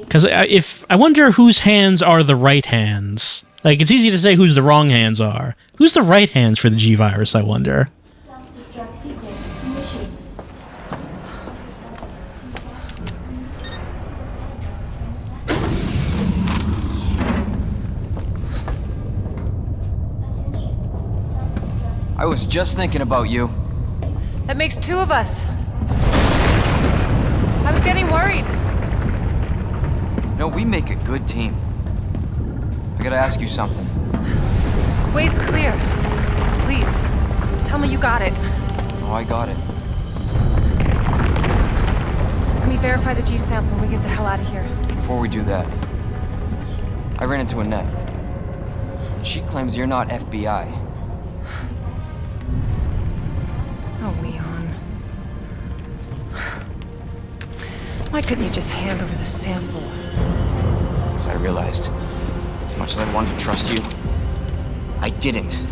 Because I wonder whose hands are the right hands. Like, it's easy to say whose the wrong hands are. Who's the right hands for the G-Virus, I wonder? Self-destruct sequence initiated. I was just thinking about you. That makes 2 of us. I was getting worried. No, we make a good team. I gotta ask you something. Way's clear. Please, tell me you got it. Oh, I got it. Let me verify the G sample and we get the hell out of here. Before we do that, I ran into Annette. She claims you're not FBI. Oh, Leon. Why couldn't you just hand over the sample? As I realized, as much as I wanted to trust you, I didn't.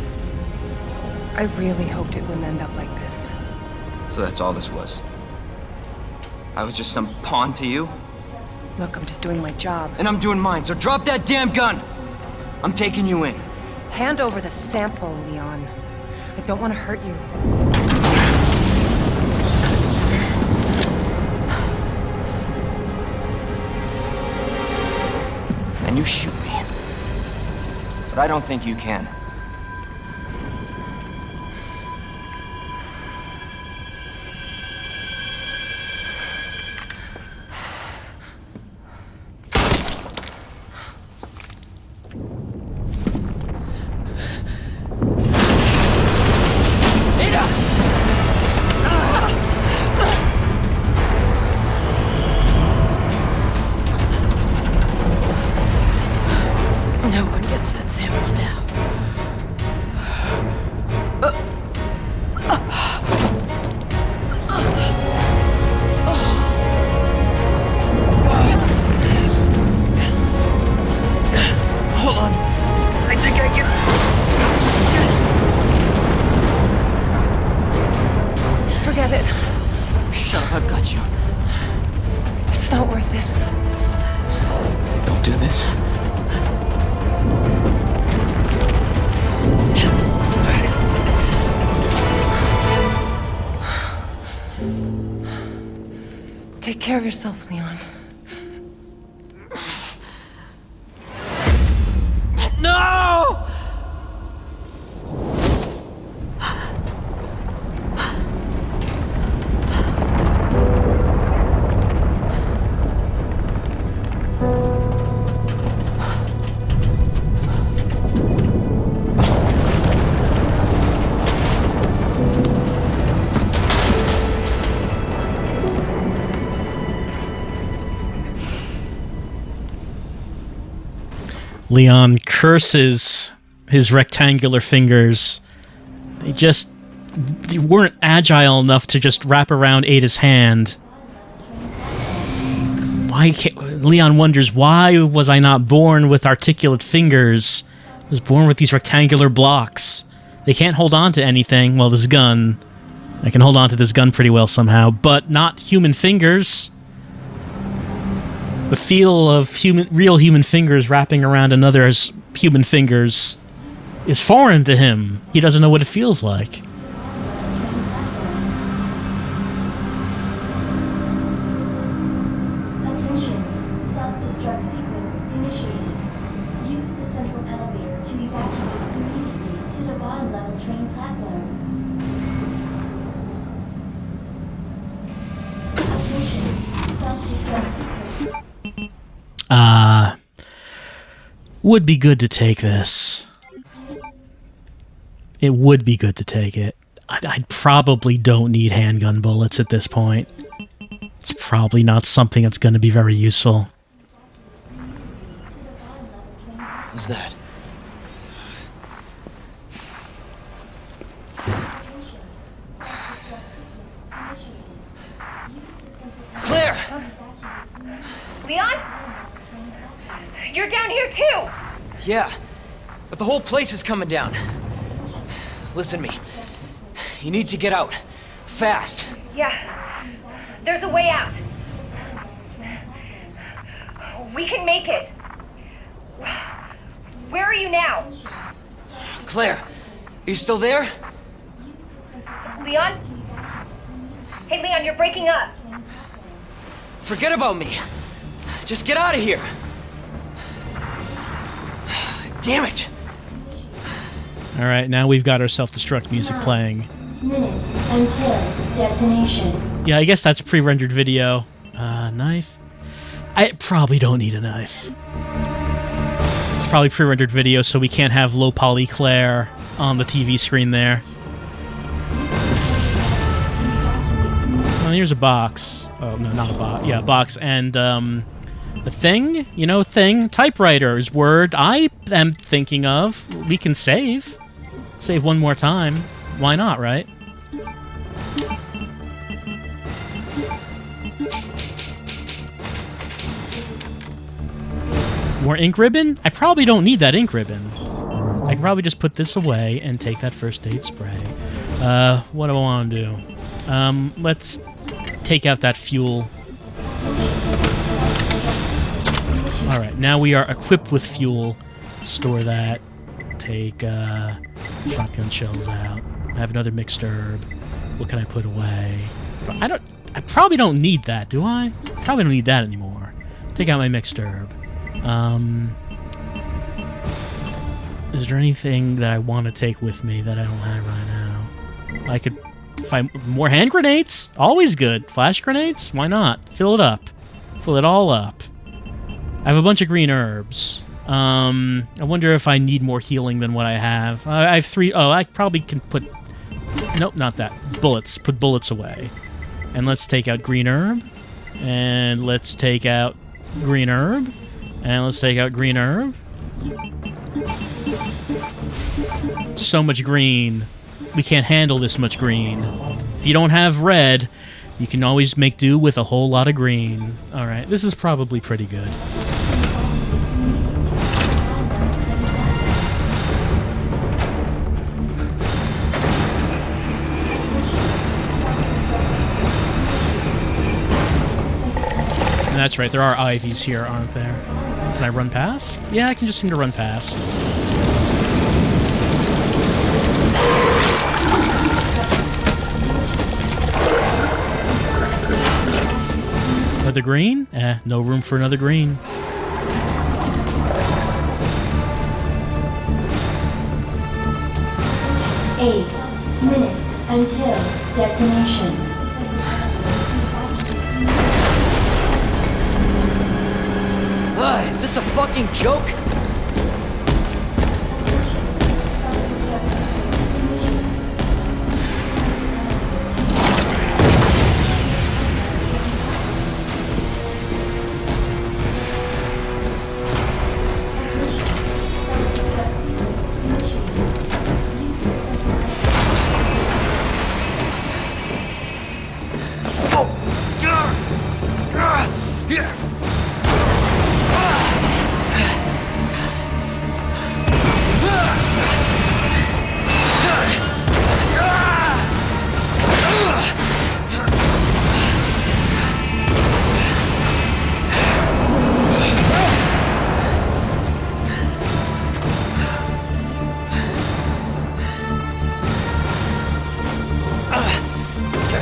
I really hoped it wouldn't end up like this. So that's all this was. I was just some pawn to you, Look, I'm just doing my job. and I'm doing mine, so drop that damn gun! I'm taking you in. Hand over the sample, Leon. I don't want to hurt you. And you shoot me. But I don't think you can. No one gets that sample now. Hold on. I think I can... Forget it. Shut up, I've got you. It's not worth it. Don't do this. Take care of yourself, Leon. No! Leon curses his rectangular fingers. They weren't agile enough to just wrap around Ada's hand. Leon wonders, why was I not born with articulate fingers? I was born with these rectangular blocks. They can't hold on to anything. Well, this gun. I can hold on to this gun pretty well somehow, but not human fingers. The feel of real human fingers wrapping around another's human fingers is foreign to him. He doesn't know what it feels like. Attention. Self-destruct sequence initiated. Use the central elevator to evacuate immediately to the bottom level train platform. Attention. Self-destruct sequence. Would be good to take this. It would be good to take it. I probably don't need handgun bullets at this point. It's probably not something that's going to be very useful. Who's that? Claire! Leon? You're down here too! Yeah, but the whole place is coming down. Listen to me. You need to get out. Fast. Yeah, there's a way out. We can make it. Where are you now? Claire, are you still there? Leon? Hey, Leon, you're breaking up. Forget about me. Just get out of here. Damn it. All right, now we've got our self-destruct music playing. Minutes until detonation. Yeah, I guess that's pre-rendered video. Knife? I probably don't need a knife. It's probably pre-rendered video, so we can't have low poly Claire on the TV screen there. Oh, here's a box. Oh, no, not a box. Yeah, a box. And, the thing? You know, thing? Typewriter is word I am thinking of. We can save. Save one more time. Why not, right? More ink ribbon? I probably don't need that ink ribbon. I can probably just put this away and take that first aid spray. What do I want to do? Let's take out that fuel. Alright, now we are equipped with fuel. Store that. Take, shotgun shells out. I have another mixed herb. What can I put away? I probably don't need that, do I? Probably don't need that anymore. Take out my mixed herb. Is there anything that I want to take with me that I don't have right now? I could find more hand grenades. Always good. Flash grenades? Why not? Fill it up. Fill it all up. I have a bunch of green herbs. I wonder if I need more healing than what I have. I have 3. Oh, I probably can put... Nope, not that. Bullets. Put bullets away. And let's take out green herb. And let's take out green herb. And let's take out green herb. So much green. We can't handle this much green. If you don't have red, you can always make do with a whole lot of green. Alright, this is probably pretty good. And that's right, there are ivies here, aren't there? Can I run past? Yeah, I can just seem to run past. Another green? No room for another green. Eight minutes until detonation. Is this a fucking joke?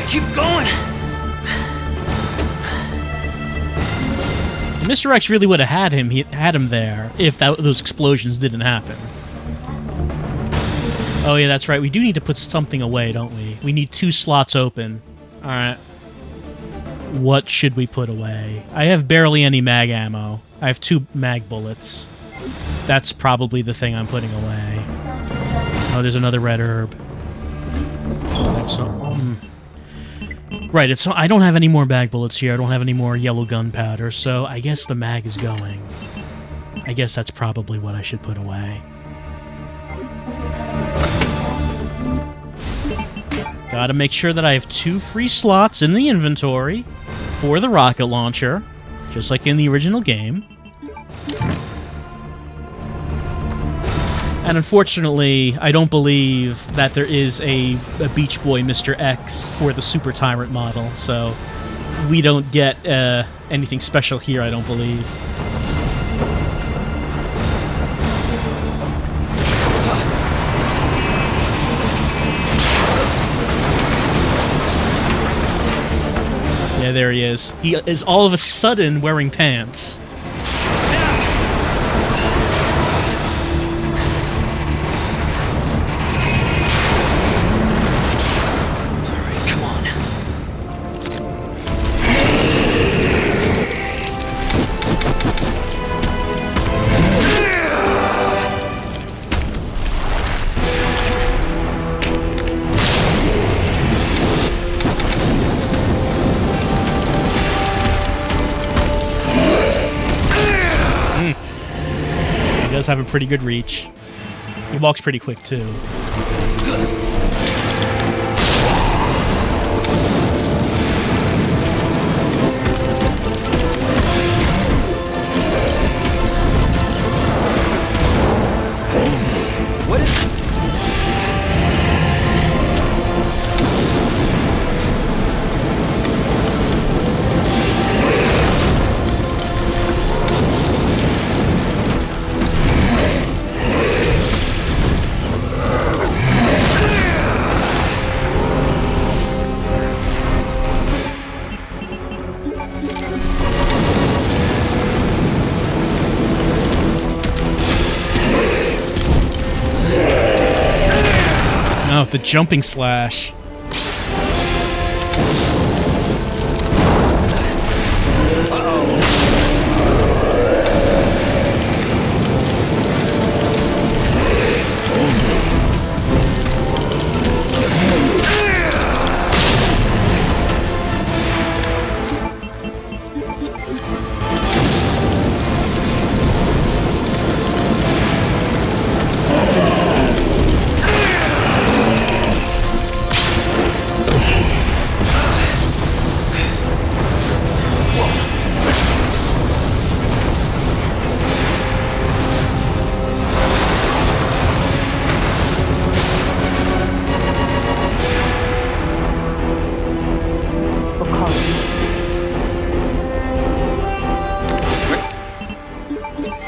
Keep going! Mr. X really would have had him. He had him there if those explosions didn't happen. Oh yeah, that's right. We do need to put something away, don't we? We need 2 slots open. All right. What should we put away? I have barely any mag ammo. I have 2 mag bullets. That's probably the thing I'm putting away. Oh, there's another red herb. I have some. Right, I don't have any more mag bullets here. I don't have any more yellow gunpowder, so I guess the mag is going. I guess that's probably what I should put away. Gotta make sure that I have 2 free slots in the inventory for the rocket launcher, just like in the original game. And unfortunately, I don't believe that there is a Beach Boy Mr. X for the Super Tyrant model, so we don't get anything special here, I don't believe. Yeah, there he is. He is all of a sudden wearing pants. does have a pretty good reach. He walks pretty quick, too. What is... Oh, the jumping slash.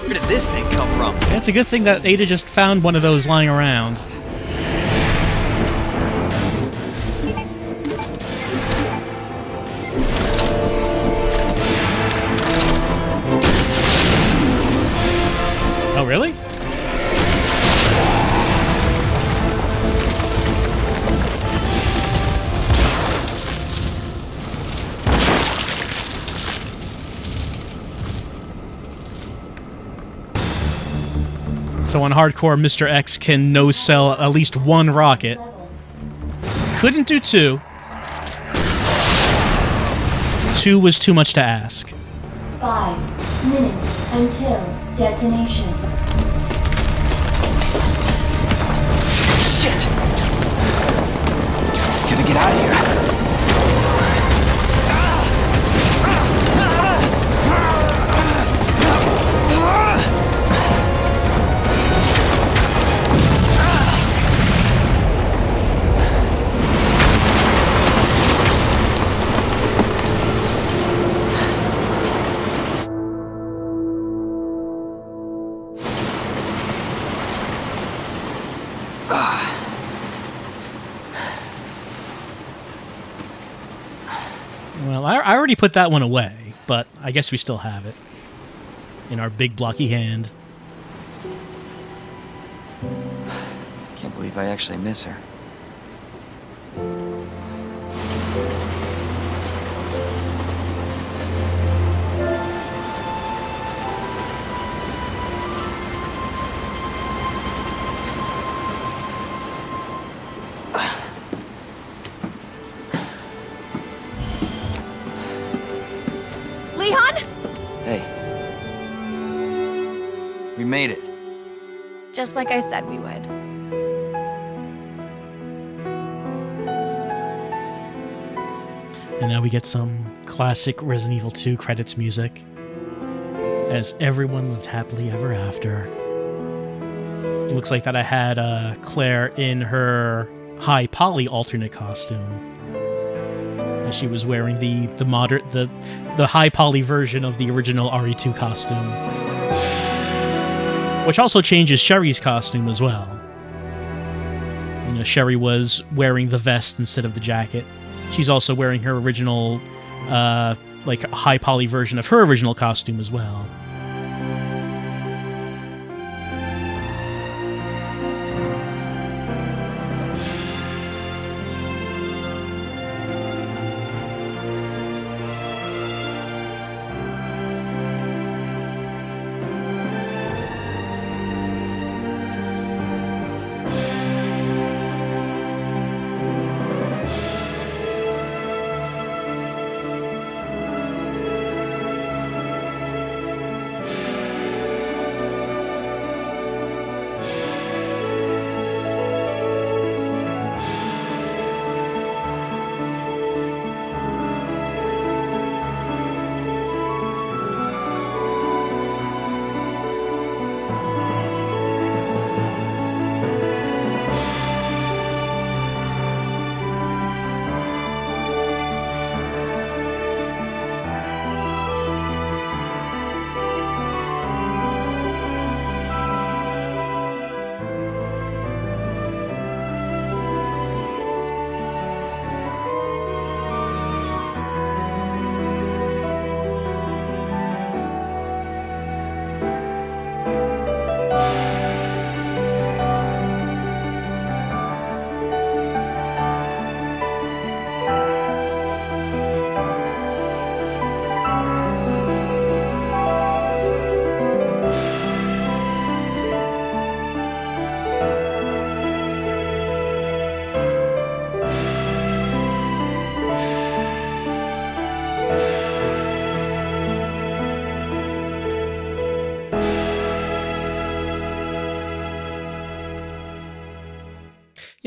Where did this thing come from? It's a good thing that Ada just found one of those lying around. Oh, really? So on hardcore, Mr. X can no-sell at least one rocket. Couldn't do two. Two was too much to ask. 5 minutes until detonation. Shit! Gotta get out of here. Well, I already put that one away, but I guess we still have it in our big blocky hand. Can't believe I actually miss her. Leon? Hey. We made it. Just like I said we would. And now we get some classic Resident Evil 2 credits music. As everyone lived happily ever after. It looks like that I had Claire in her high poly alternate costume. And she was wearing the high poly version of the original RE2 costume. Which also changes Sherry's costume as well. You know, Sherry was wearing the vest instead of the jacket. She's also wearing her original, high poly version of her original costume as well.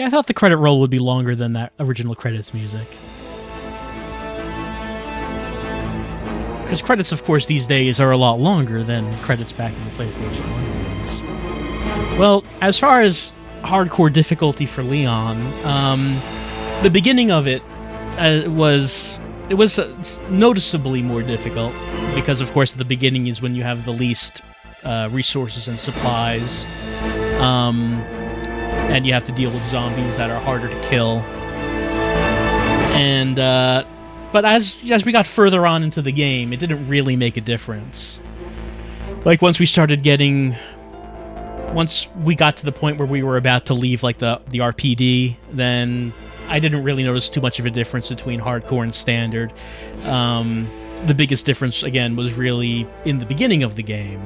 I thought the credit roll would be longer than that original credits music. Because credits, of course, these days are a lot longer than credits back in the PlayStation 1 days. Well, as far as hardcore difficulty for Leon, the beginning of it was noticeably more difficult because, of course, the beginning is when you have the least resources and supplies, and you have to deal with zombies that are harder to kill. And but as we got further on into the game, it didn't really make a difference. Like once we got to the point where we were about to leave like the RPD, then I didn't really notice too much of a difference between hardcore and standard. The biggest difference, again, was really in the beginning of the game.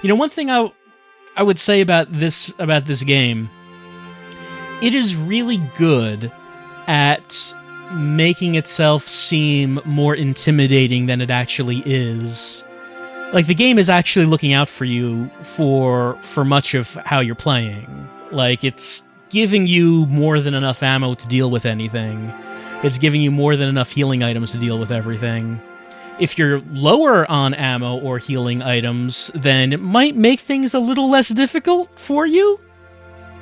You know, one thing I would say about this game, it is really good at making itself seem more intimidating than it actually is. Like, the game is actually looking out for you for much of how you're playing. Like, it's giving you more than enough ammo to deal with anything. It's giving you more than enough healing items to deal with everything. If you're lower on ammo or healing items, then it might make things a little less difficult for you.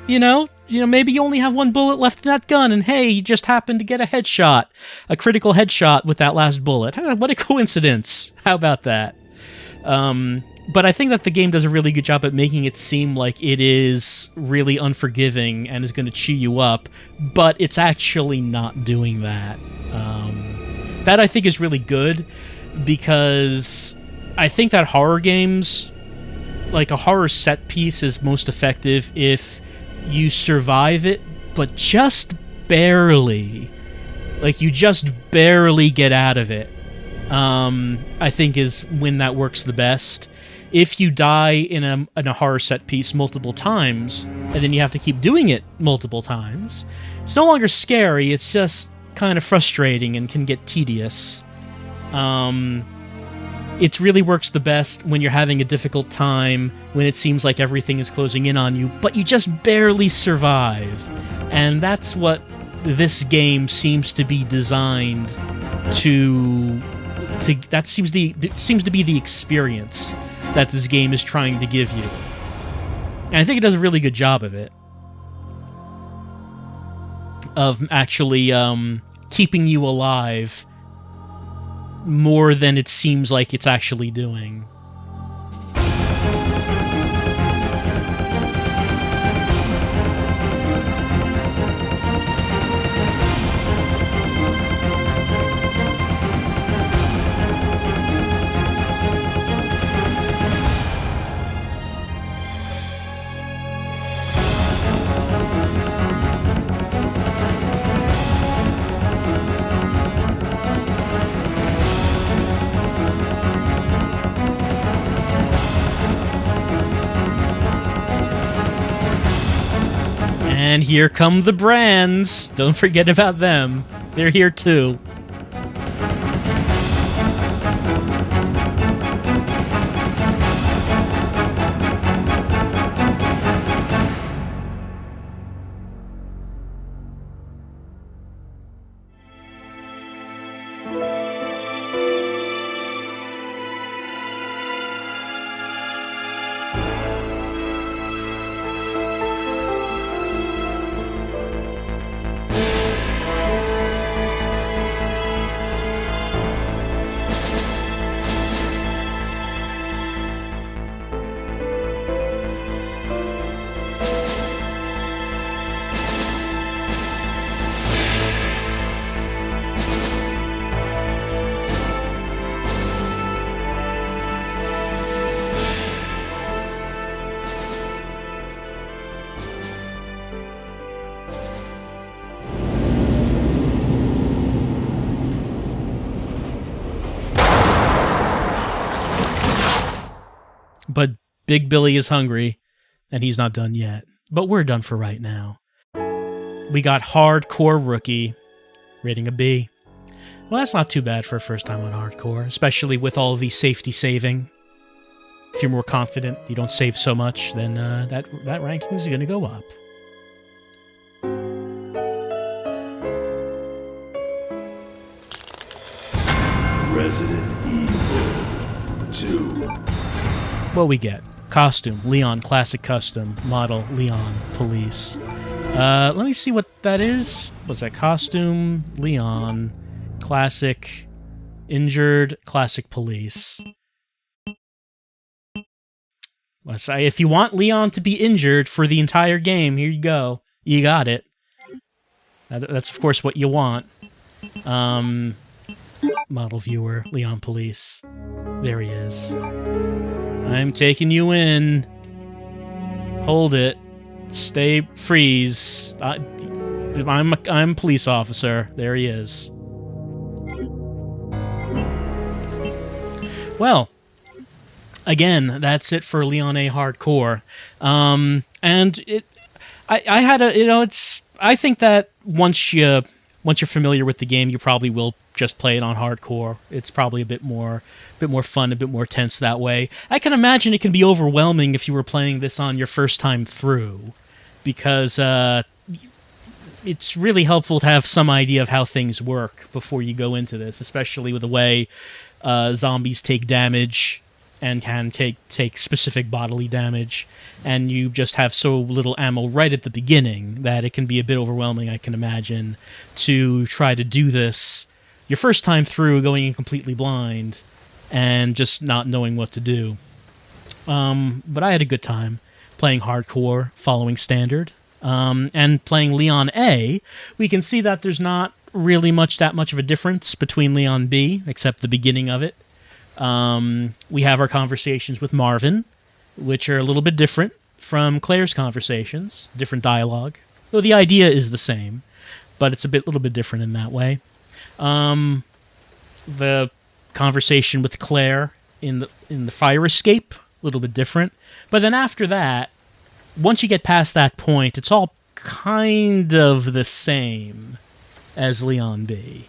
You know, maybe you only have one bullet left in that gun, and hey, you just happened to get a headshot, a critical headshot with that last bullet. What a coincidence. How about that? But I think that the game does a really good job at making it seem like it is really unforgiving and is going to chew you up, but it's actually not doing that. That I think is really good, because I think that horror games, like a horror set piece, is most effective if you survive it, but just barely. Like, you just barely get out of it. I think is when that works the best. If you die in a horror set piece multiple times, and then you have to keep doing it multiple times, it's no longer scary, it's just kind of frustrating and can get tedious. It really works the best when you're having a difficult time, when it seems like everything is closing in on you, but you just barely survive. And that's what this game seems to be designed to that seems to be the experience that this game is trying to give you. And I think it does a really good job of it. Of actually keeping you alive more than it seems like it's actually doing. And here come the brands. Don't forget about them. They're here too. But Big Billy is hungry, and he's not done yet. But we're done for right now. We got Hardcore Rookie, rating a B. Well, that's not too bad for a first time on Hardcore, especially with all the safety saving. If you're more confident, you don't save so much, then that ranking is going to go up. Resident Evil 2. What we get? Costume, Leon, classic custom, model, Leon, police. Let me see what that is. What's that? Costume, Leon, classic, injured, classic police. Let's say if you want Leon to be injured for the entire game, here you go. You got it. That's of course what you want. Model viewer, Leon police. There he is. I'm taking you in. Hold it. Stay freeze. I'm a police officer. There he is. Well, again, that's it for Leon A Hardcore. And I had a, it's. I think that once you're familiar with the game, you probably will just play it on hardcore. It's probably a bit more fun, a bit more tense that way. I can imagine it can be overwhelming if you were playing this on your first time through, because it's really helpful to have some idea of how things work before you go into this, especially with the way zombies take damage and can take specific bodily damage, and you just have so little ammo right at the beginning that it can be a bit overwhelming, I can imagine, to try to do this your first time through, going in completely blind and just not knowing what to do. But I had a good time playing hardcore, following standard, and playing Leon A. We can see that there's not really that much of a difference between Leon B, except the beginning of it. We have our conversations with Marvin, which are a little bit different from Claire's conversations, different dialogue, though the idea is the same, but it's a little bit different in that way. The conversation with Claire in the fire escape, a little bit different, but then after that, once you get past that point, it's all kind of the same as Leon B.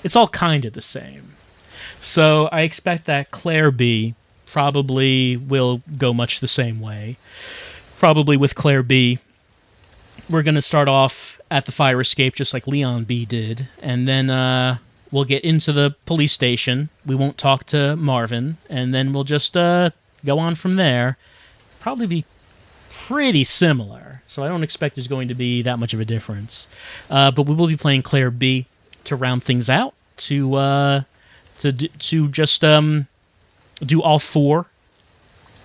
It's all kind of the same. So I expect that Claire B probably will go much the same way. Probably with Claire B, we're going to start off at the fire escape just like Leon B did, and then we'll get into the police station. We won't talk to Marvin, and then we'll just go on from there. Probably be pretty similar, so I don't expect there's going to be that much of a difference. But we will be playing Claire B to round things out, to just do all 4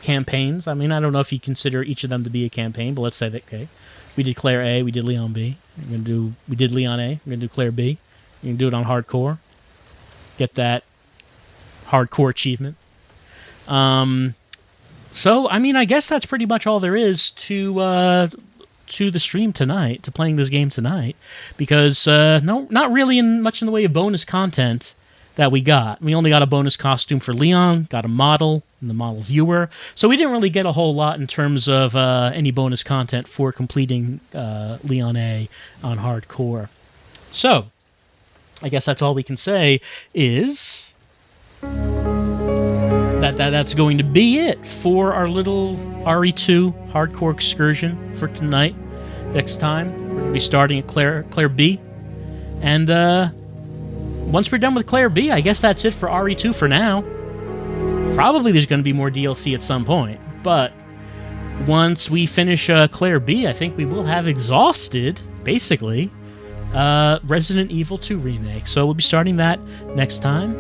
campaigns. I mean, I don't know if you consider each of them to be a campaign, but let's say that, okay, we did Claire A, we did Leon B, we did Leon A, we're going to do Claire B. You can do it on hardcore. Get that hardcore achievement. So, I mean, I guess that's pretty much all there is to the stream tonight, to playing this game tonight, because no, not really much in the way of bonus content that we got. We only got a bonus costume for Leon, got a model, and the model viewer, so we didn't really get a whole lot in terms of any bonus content for completing Leon A on hardcore. So, I guess that's all we can say is that's going to be it for our little RE2 hardcore excursion for tonight. Next time, we're going to be starting at Claire B. And once we're done with Claire B, I guess that's it for RE2 for now. Probably there's going to be more DLC at some point, but once we finish Claire B, I think we will have exhausted, basically, Resident Evil 2 Remake. So we'll be starting that next time,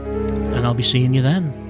and I'll be seeing you then.